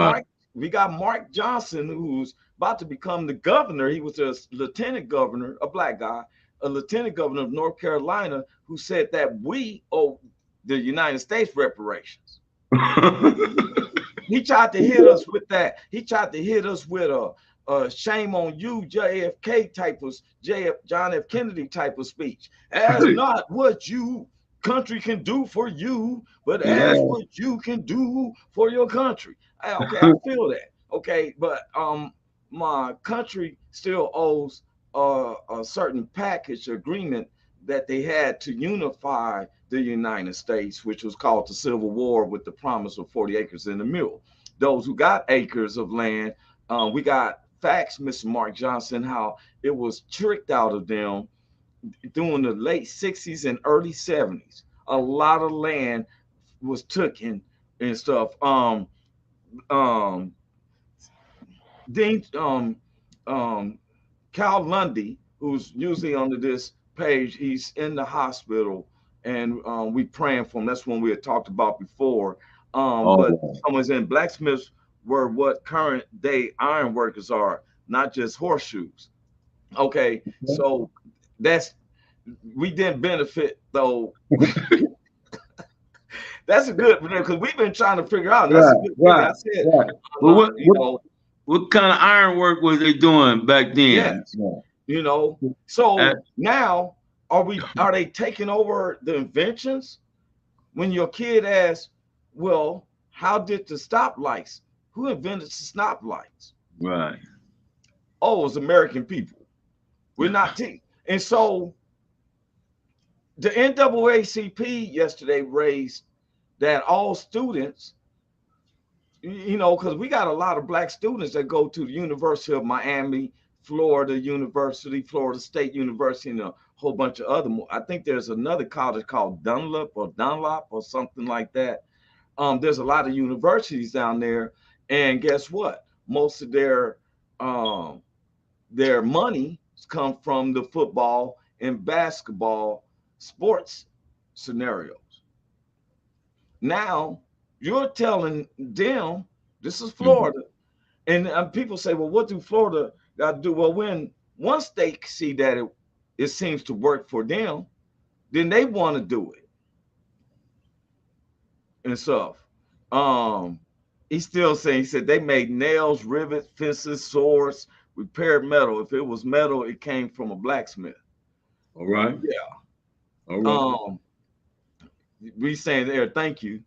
Mark Johnson, who's about to become the governor. He was a lieutenant governor, a black guy, a lieutenant governor of North Carolina, who said that we owe the United States reparations. He tried to hit us with that. He tried to hit us with a shame on you, JFK type of John F. Kennedy type of speech. As not what you country can do for you, but as what you can do for your country. Okay, I feel that. Okay, but my country still owes a certain package agreement that they had to unify the United States, which was called the Civil War, with the promise of 40 acres and a mule. Those who got acres of land, we got facts, Mr. Mark Johnson, how it was tricked out of them during the late 60s and early 70s. A lot of land was taken and stuff. Um, Dean Cal Lundy, who's usually under this page, he's in the hospital, and we praying for him. That's one we had talked about before. But someone's in blacksmiths were what current day iron workers are, not just horseshoes. Okay, so that's we didn't benefit though. That's a good because we've been trying to figure out. That's a good thing. I said, well, what kind of iron work was they doing back then? Yeah. So now are they taking over the inventions? When your kid asks, well, how did the stoplights? Who invented the stoplights? Right. Oh, it was American people. We're not and so the NAACP yesterday raised that all students, because we got a lot of black students that go to the University of Miami, Florida University, Florida State University, and a whole bunch of other. I think there's another college called Dunlop or something like that. There's a lot of universities down there, and guess what? Most of their money come from the football and basketball sports scenarios. Now you're telling them this is Florida, and people say, well, what do Florida got to do? Well, when once they see that it seems to work for them, then they want to do it and stuff. He's still saying, he said they made nails, rivets, fences, swords, repaired metal. If it was metal, it came from a blacksmith. All right. Yeah. All right. We saying there, thank you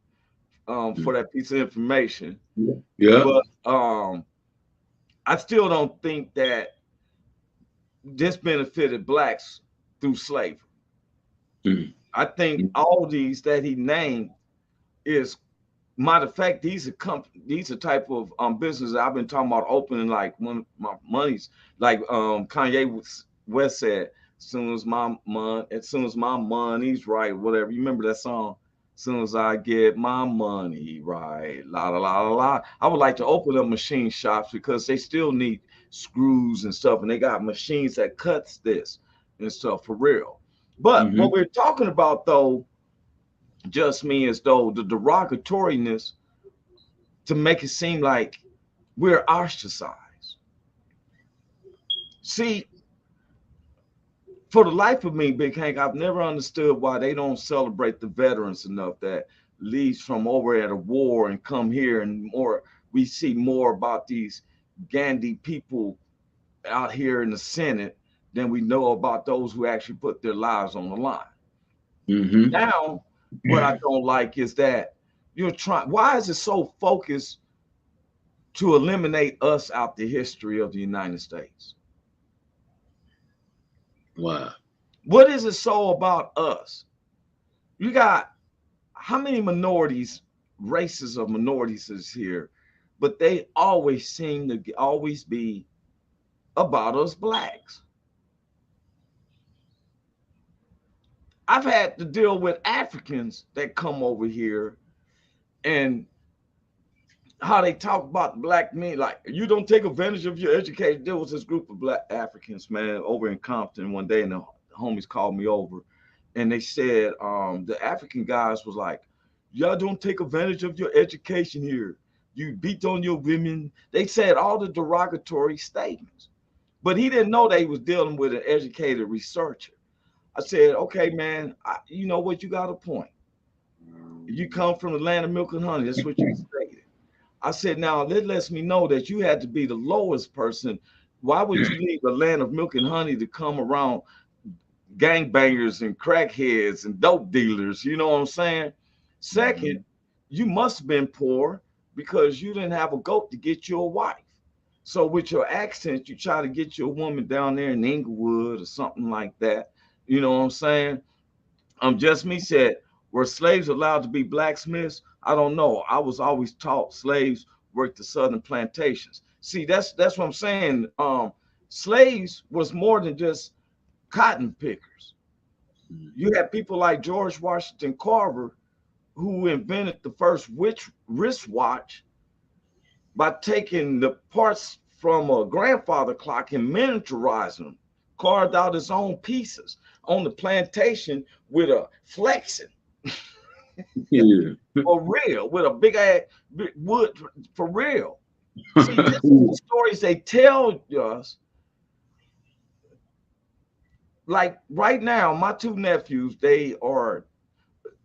for that piece of information. Yeah. But I still don't think that this benefited blacks through slavery. I think all these that he named is, matter of fact, these are type of businesses I've been talking about opening, like one of my monies, like Kanye West said, as soon as my money's right, whatever. You remember that song? As soon as I get my money right, la la la la la. I would like to open up machine shops because they still need screws and stuff, and they got machines that cuts this and stuff for real. But what we're talking about though, just me, as though the derogatoriness to make it seem like we're ostracized. See, for the life of me, Big Hank, I've never understood why they don't celebrate the veterans enough that leaves from over at a war and come here, and more. We see more about these Gandhi people out here in the Senate than we know about those who actually put their lives on the line. Now, what I don't like is that you're trying. Why is it so focused to eliminate us out the history of the United States? Wow. What is it so about us? You got how many races of minorities is here, but they always seem to always be about us blacks. I've had to deal with Africans that come over here and how they talk about black men, like, you don't take advantage of your education. There was this group of black Africans, man, over in Compton one day, and the homies called me over, and they said the African guys was like, y'all don't take advantage of your education here. You beat on your women. They said all the derogatory statements, but he didn't know they was dealing with an educated researcher. I said, okay, man, you know what? You got a point. You come from the land of milk and honey. That's what you stated. I said, now that lets me know that you had to be the lowest person. Why would you leave the land of milk and honey to come around gangbangers and crackheads and dope dealers? You know what I'm saying? Second, you must have been poor because you didn't have a goat to get you a wife. So with your accent, you try to get your woman down there in Inglewood or something like that. You know what I'm saying? Just me said, Were slaves allowed to be blacksmiths? I don't know. I was always taught slaves worked the southern plantations. See, that's what I'm saying. Slaves was more than just cotton pickers. You had people like George Washington Carver, who invented the first wristwatch by taking the parts from a grandfather clock and miniaturizing them, carved out his own pieces on the plantation with a flexing. Yeah. For real, with a big ass wood for real. See, this is the stories they tell us. Like right now, my two nephews, they are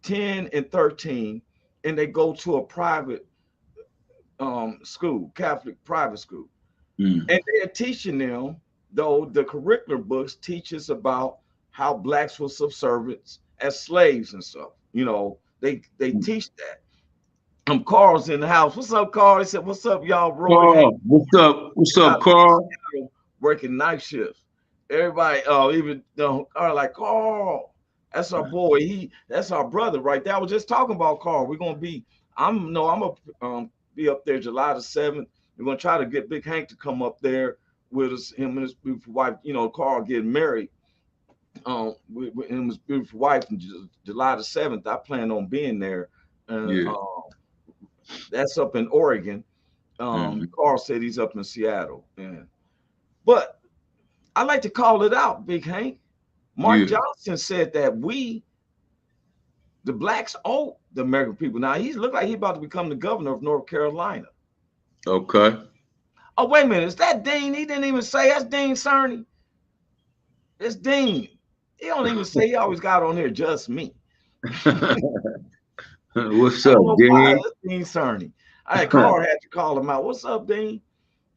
10 and 13, and they go to a private school, Catholic private school. Mm. And they're teaching them, though the curricular books teach us about how blacks were subservient as slaves and stuff. You know, they teach that. Carl's in the house. What's up, Carl? He said, "What's up, y'all?" Roy, Carl, what's up? What's up, Carl? Working night shifts. Everybody, even are like, Carl, that's our boy. That's our brother right there. I was just talking about Carl. We're gonna be. I'm gonna be up there July the 7th. We're gonna try to get Big Hank to come up there with us. Him and his beautiful wife. You know, Carl getting married. With him and his beautiful wife on July the 7th. I plan on being there. Yeah. That's up in Oregon. Carl said he's up in Seattle. Yeah. But I like to call it out, Big Hank. Mark Johnson said that we, the blacks, owe the American people. Now he's look like he's about to become the governor of North Carolina. Okay. Oh, wait a minute. Is that Dean? He didn't even say that's Dean Cerny. It's Dean. He don't even say. He always got on there just me. What's up, Dean? Dean Cerny. Carl had to call him out. What's up, Dean?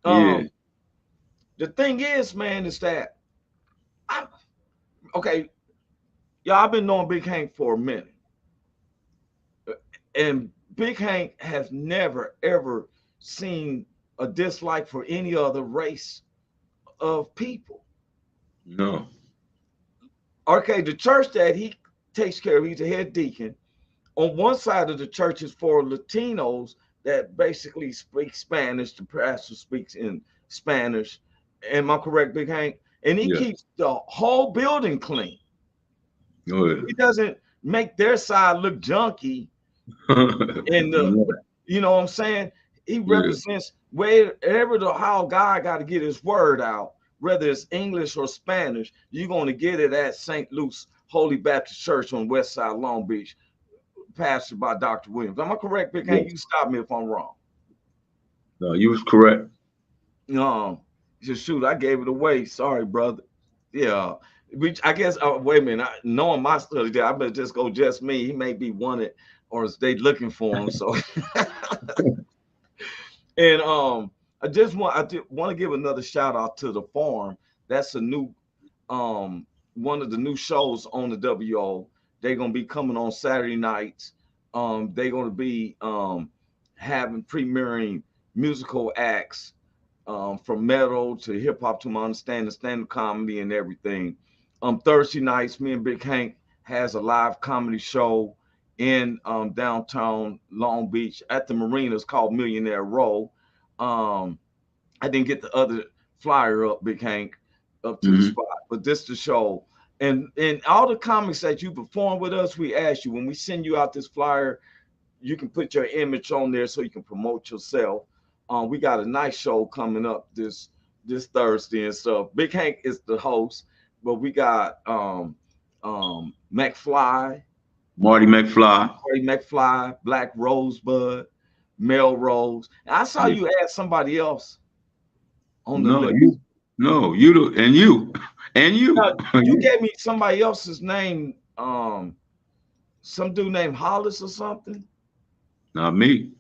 Yeah. The thing is, man, is that okay. Y'all, I've been knowing Big Hank for a minute, and Big Hank has never ever seen a dislike for any other race of people. No. Okay, the church that he takes care of, he's a head deacon. On one side of the church is for Latinos that basically speak Spanish. The pastor speaks in Spanish. Am I correct, Big Hank? And he keeps the whole building clean. He doesn't make their side look junky. And you know what I'm saying? He represents wherever how God got to get his word out, whether it's English or Spanish, you're going to get it at St. Luke's Holy Baptist Church on West Side Long Beach, pastored by Dr. Williams. Am I correct, Big Hank? You stop me if I'm wrong. No, you was correct. Just shoot, I gave it away. Sorry, brother. Yeah. I guess, wait a minute. Knowing my study there, I better just go just me. He may be wanted or they looking for him. So, and I did want to give another shout out to The Farm. That's a new, one of the new shows on the WO. They're going to be coming on Saturday nights. They're going to be having premiering musical acts from metal to hip hop, to my understanding, stand-up comedy and everything. Thursday nights, me and Big Hank has a live comedy show in downtown Long Beach at the marina. It's called Millionaire Row. I didn't get the other flyer up, Big Hank, up to the spot, but this is the show. And all the comics that you perform with us, we ask you, when we send you out this flyer, you can put your image on there so you can promote yourself. We got a nice show coming up this Thursday and stuff. Big Hank is the host, but we got McFly, Marty McFly, Black Rosebud, Melrose. And I saw you add somebody else on the list. You gave me somebody else's name. Some dude named Hollis or something. Not me.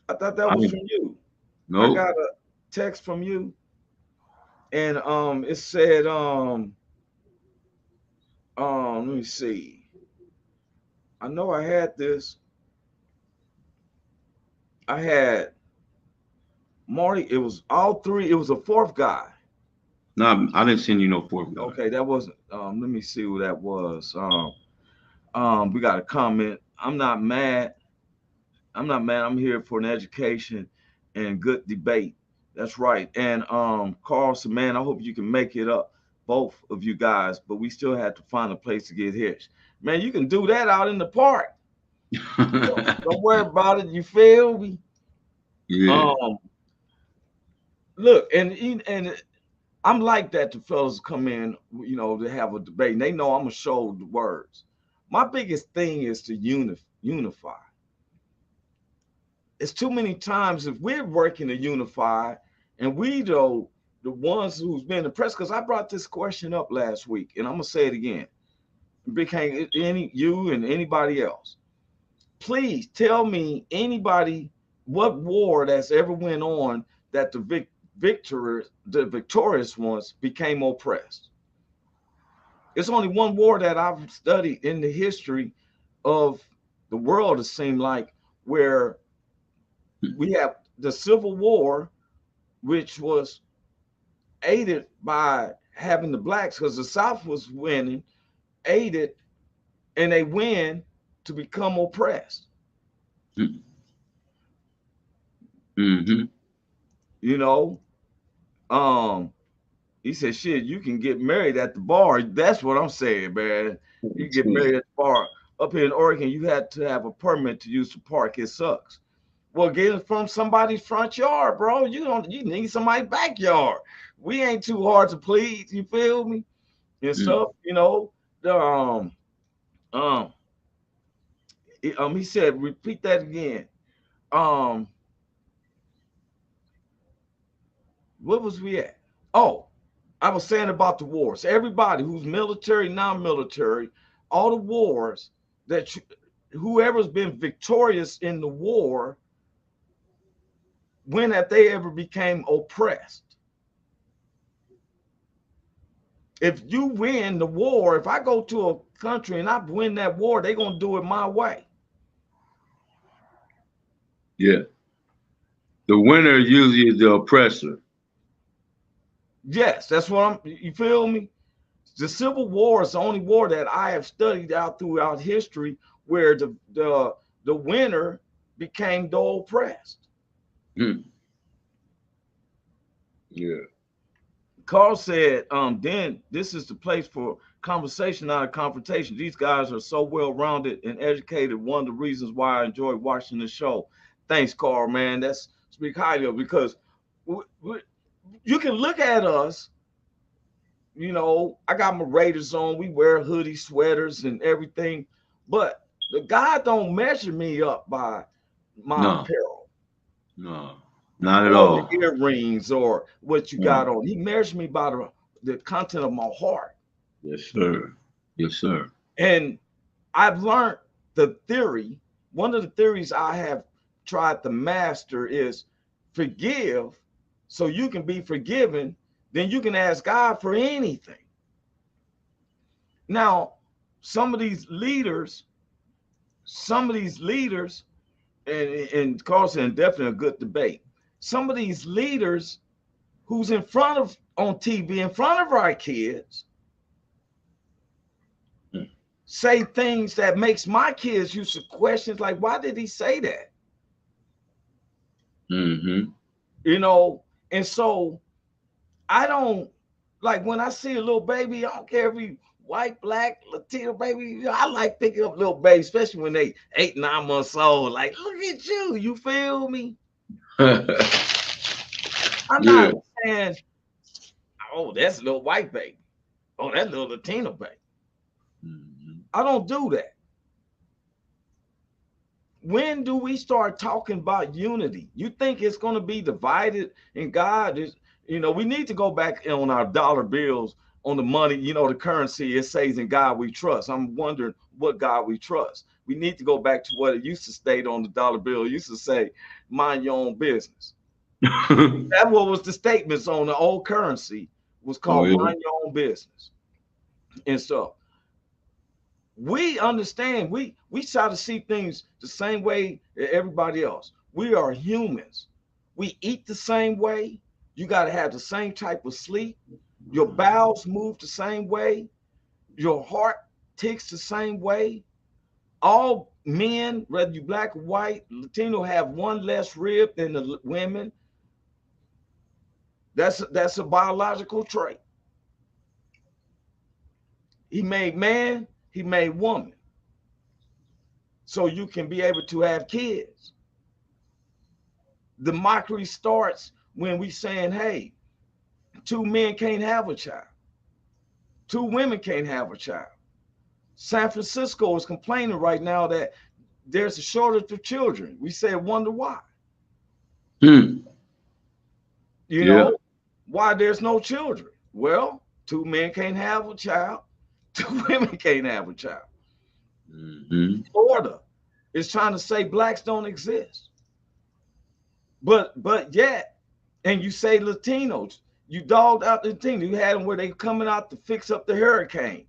I thought that was from you. No. I got a text from you, and it said let me see. I know I had this. I had Marty. It was all three. It was a fourth guy. No, I didn't send you no fourth guy. Okay, that wasn't. Let me see who that was. We got a comment. I'm not mad. I'm not mad. I'm here for an education and good debate. That's right. And Carlson, man, I hope you can make it up, both of you guys. But we still have to find a place to get hitched. Man, you can do that out in the park. Don't worry about it. You feel me? Yeah. Um, Look, and I'm like that. The fellas come in, to have a debate. And they know I'm gonna show the words. My biggest thing is to unify. It's too many times if we're working to unify, and we though the ones who's been impressed. Because I brought this question up last week, and I'm gonna say it again. Became any you and anybody else. Please tell me anybody what war that's ever went on that the victorious ones became oppressed. It's only one war that I've studied in the history of the world, it seemed like, where we have the Civil War, which was aided by having the blacks, because the South was winning, aided, and they win to become oppressed. Mm-hmm. You know, he said, shit, you can get married at the bar. That's what I'm saying, man. You get married at the bar. Up here in Oregon, you had to have a permit to use the park. It sucks. Well, get it from somebody's front yard, bro. You need somebody's backyard. We ain't too hard to please, you feel me? And stuff, The he said, repeat that again. What was we at? Oh, I was saying about the wars. Everybody who's military, non-military, all the wars that whoever's been victorious in the war, when have they ever became oppressed? If you win the war, if I go to a country and I win that war, they're gonna do it my way. Yeah. The winner usually is the oppressor. Yes, that's what you feel me? The Civil War is the only war that I have studied out throughout history where the winner became the oppressed. Yeah. Carl said, then this is the place for conversation, not a confrontation. These guys are so well-rounded and educated. One of the reasons why I enjoy watching the show. Thanks, Carl, man. That's speak highly of, because you can look at us, I got my Raiders on. We wear hoodie sweaters and everything, but the God don't measure me up by my apparel. No, not at or all. The earrings or what you got on. He measures me by the content of my heart. Yes, sir. Yes, sir. And I've learned the theory. One of the theories I have tried to master is forgive so you can be forgiven. Then you can ask God for anything. Now, some of these leaders, and Carlson, definitely a good debate. Some of these leaders who's on TV in front of our kids say things that makes my kids used to questions like, why did he say that? Mm-hmm. And so I don't, like, when I see a little baby, I don't care if he white, black, Latino baby, I like picking up little babies, especially when they 8, 9 months old. Like, look at you, you feel me? I'm not saying, oh, that's a little white baby. Oh, that's a little Latino baby. Mm-hmm. I don't do that. When do we start talking about unity? You think it's going to be divided in God? We need to go back on our dollar bills, on the money, the currency. It says in God we trust. I'm wondering what God we trust. We need to go back to what it used to state on the dollar bill. It used to say, mind your own business. That what was the statements on the old currency was called mind your own business. And so we understand, we try to see things the same way that everybody else. We are humans. We eat the same way. You got to have the same type of sleep. Your bowels move the same way. Your heart ticks the same way. all men, whether you black or white, Latino, have one less rib than the women. That's a biological trait. He made man, he made woman. So you can be able to have kids. The mockery starts when we saying, hey, two men can't have a child. Two women can't have a child. San Francisco is complaining right now that there's a shortage of children. We say, wonder why. You know, why there's no children? Well, two men can't have a child. Two women can't have a child. Florida is trying to say blacks don't exist. But yet, and you say Latinos, you dogged out the thing. You had them where they coming out to fix up the hurricane.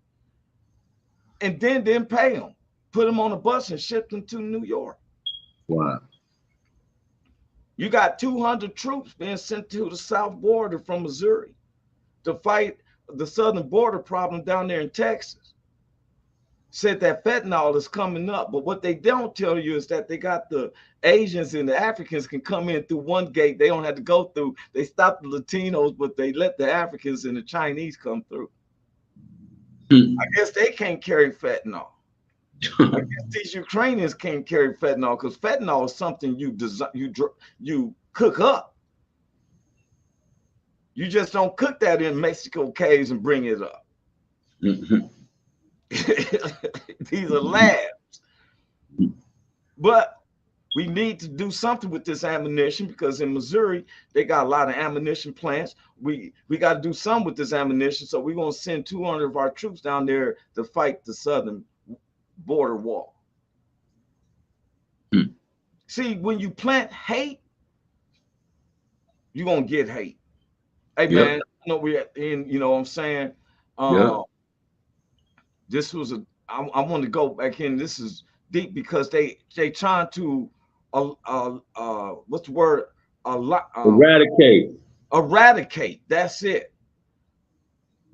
And then didn't pay them. Put them on a bus and shipped them to New York. Wow. You got 200 troops being sent to the south border from Missouri to fight the southern border problem down there in Texas. Said that fentanyl is coming up, but what they don't tell you is that they got the Asians and the Africans can come in through one gate. They don't have to go through. They stop the Latinos, but they let the Africans and the Chinese come through. I guess they can't carry fentanyl. I guess these Ukrainians can't carry fentanyl because fentanyl is something you cook up. You just don't cook that in Mexico caves and bring it up. These are labs. But we need to do something with this ammunition because in Missouri, they got a lot of ammunition plants. We got to do something with this ammunition. So we're going to send 200 of our troops down there to fight the southern border wall. See, when you plant hate, you're going to get hate. Hey, man, you know, we're in, you know what I'm saying? This was I want to go back in. This is deep because they trying to what's the word? Eradicate. That's it.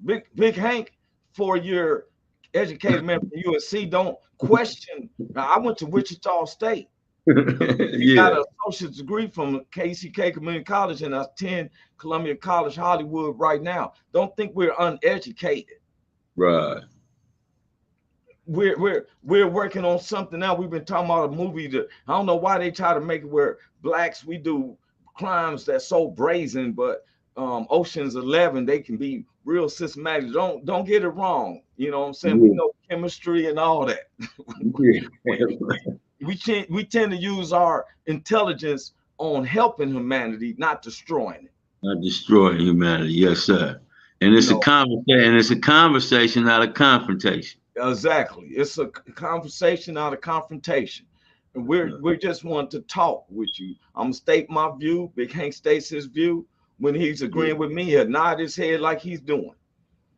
Big Hank, 4-year educated man from USC, don't question. Now I went to Wichita State. He got an associate's degree from KCK Community College and I attend Columbia College Hollywood right now. Don't think we're uneducated. Right. We're working on something now. We've been talking about a movie that I don't know why they try to make it where blacks, we do crimes that's so brazen, but Ocean's 11, they can be real systematic. Don't get it wrong. You know what I'm saying? We know chemistry and all that. we tend to use our intelligence on helping humanity, not destroying it. Not destroying humanity, yes, sir. And it's a conversation, not a confrontation. Exactly. It's a conversation, not a confrontation. And we just want to talk with you. I'm gonna state my view. Big Hank states his view. When he's agreeing with me, he'll nod his head like he's doing.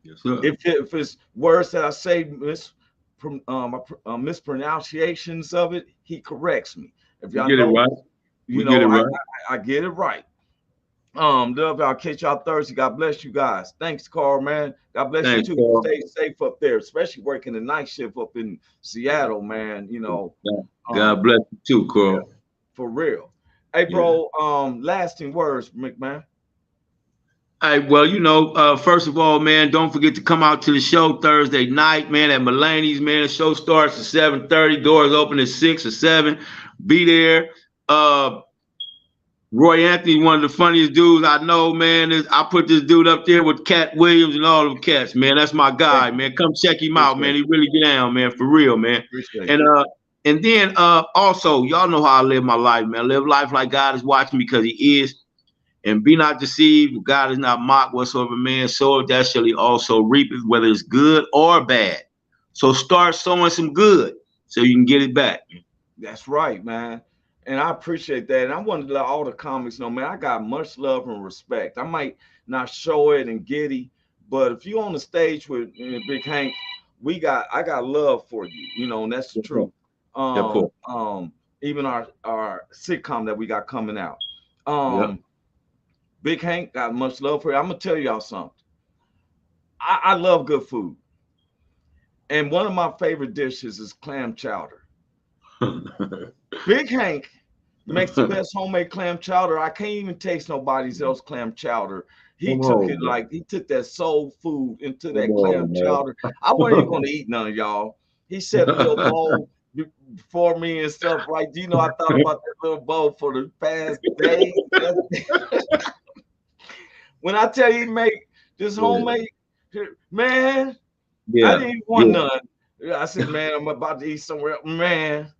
Yes, sir. If it's words that I say mispronunciations of it, he corrects me. If y'all get it right, I get it right. Love, I'll catch y'all Thursday. God bless you guys. Thanks, Carl, man. God bless you too. Carl. Stay safe up there, especially working the night shift up in Seattle, man. You know. God bless you too, Carl. Yeah, for real. Hey, bro. Lasting words, McMahon. All right, well, you know, first of all, man, don't forget to come out to the show Thursday night, man, at Mulaney's, man. The show starts at 7:30. Doors open at 6 or 7. Be there. Roy Anthony, one of the funniest dudes I know, man. I put this dude up there with Cat Williams and all them cats, man. That's my guy, man. Come check him out, man. He really get down, man, for real, man. And then also, y'all know how I live my life, man. Live life like God is watching because he is. And be not deceived. God is not mocked. Whatsoever man soweth, that shall he also reap it, whether it's good or bad. So start sowing some good so you can get it back. That's right, man. And I appreciate that. And I wanted to let all the comics know, man, I got much love and respect. I might not show it and giddy, but if you're on the stage with Big Hank, I got love for you, you know, and that's the truth. Even our sitcom that we got coming out. Big Hank got much love for you. I'm gonna tell y'all something. I love good food. And one of my favorite dishes is clam chowder. Big Hank makes the best homemade clam chowder. I can't even taste nobody's else clam chowder. He Come took on, it man. like he took that soul food into that Come clam on, man. chowder. I wasn't even gonna eat none of y'all. He set a little bowl for me and stuff, right? You know, I thought about that little bowl for the past day. When I tell you he make this homemade, man, I Yeah. didn't even want Yeah. none. I said, man, I'm about to eat somewhere else. Man,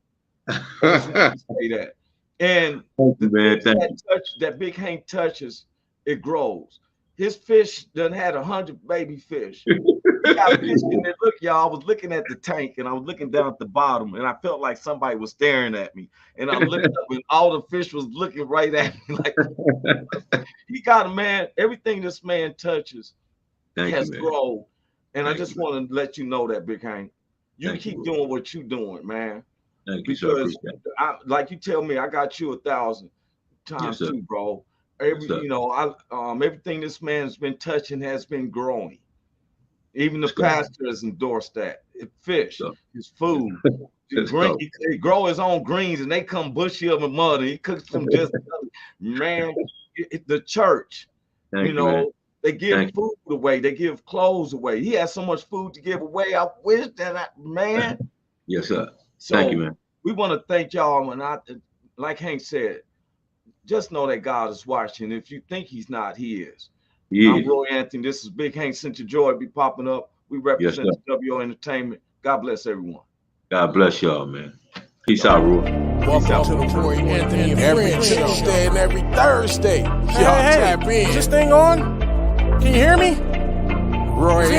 I just want to say that. And Thank you, the man. things Thank that Big Hank touches, it grows. His fish done had 100 baby fish. He got fish in there. Look, y'all, I was looking at the tank and I was looking down at the bottom and I felt like somebody was staring at me. And I looked up and all the fish was looking right at me. Like, he got a man, everything this man touches has grown. And I just want to let you know that, Big Hank. You keep doing what you're doing, man. Thank you, sir. Like you tell me, I got you 1,000 times too, bro. You know, everything this man's been touching has been growing. Even the pastor has endorsed that. Fish, his food. He grow his own greens and they come bushy of a mud. He cooks them just man. The church, you know, they give food away, they give clothes away. He has so much food to give away. I wish that man. Yes, sir. So thank you, man. We want to thank y'all. And like Hank said, just know that God is watching. If you think he's not, he is. I'm Roy Anthony. This is Big Hank. Cynthia Joy be popping up. We represent WO Entertainment. God bless everyone. God bless y'all, man. Peace out, Roy. Welcome to the Roy Anthony and every Tuesday and every Thursday. Y'all tap in. Is this thing on? Can you hear me? Roy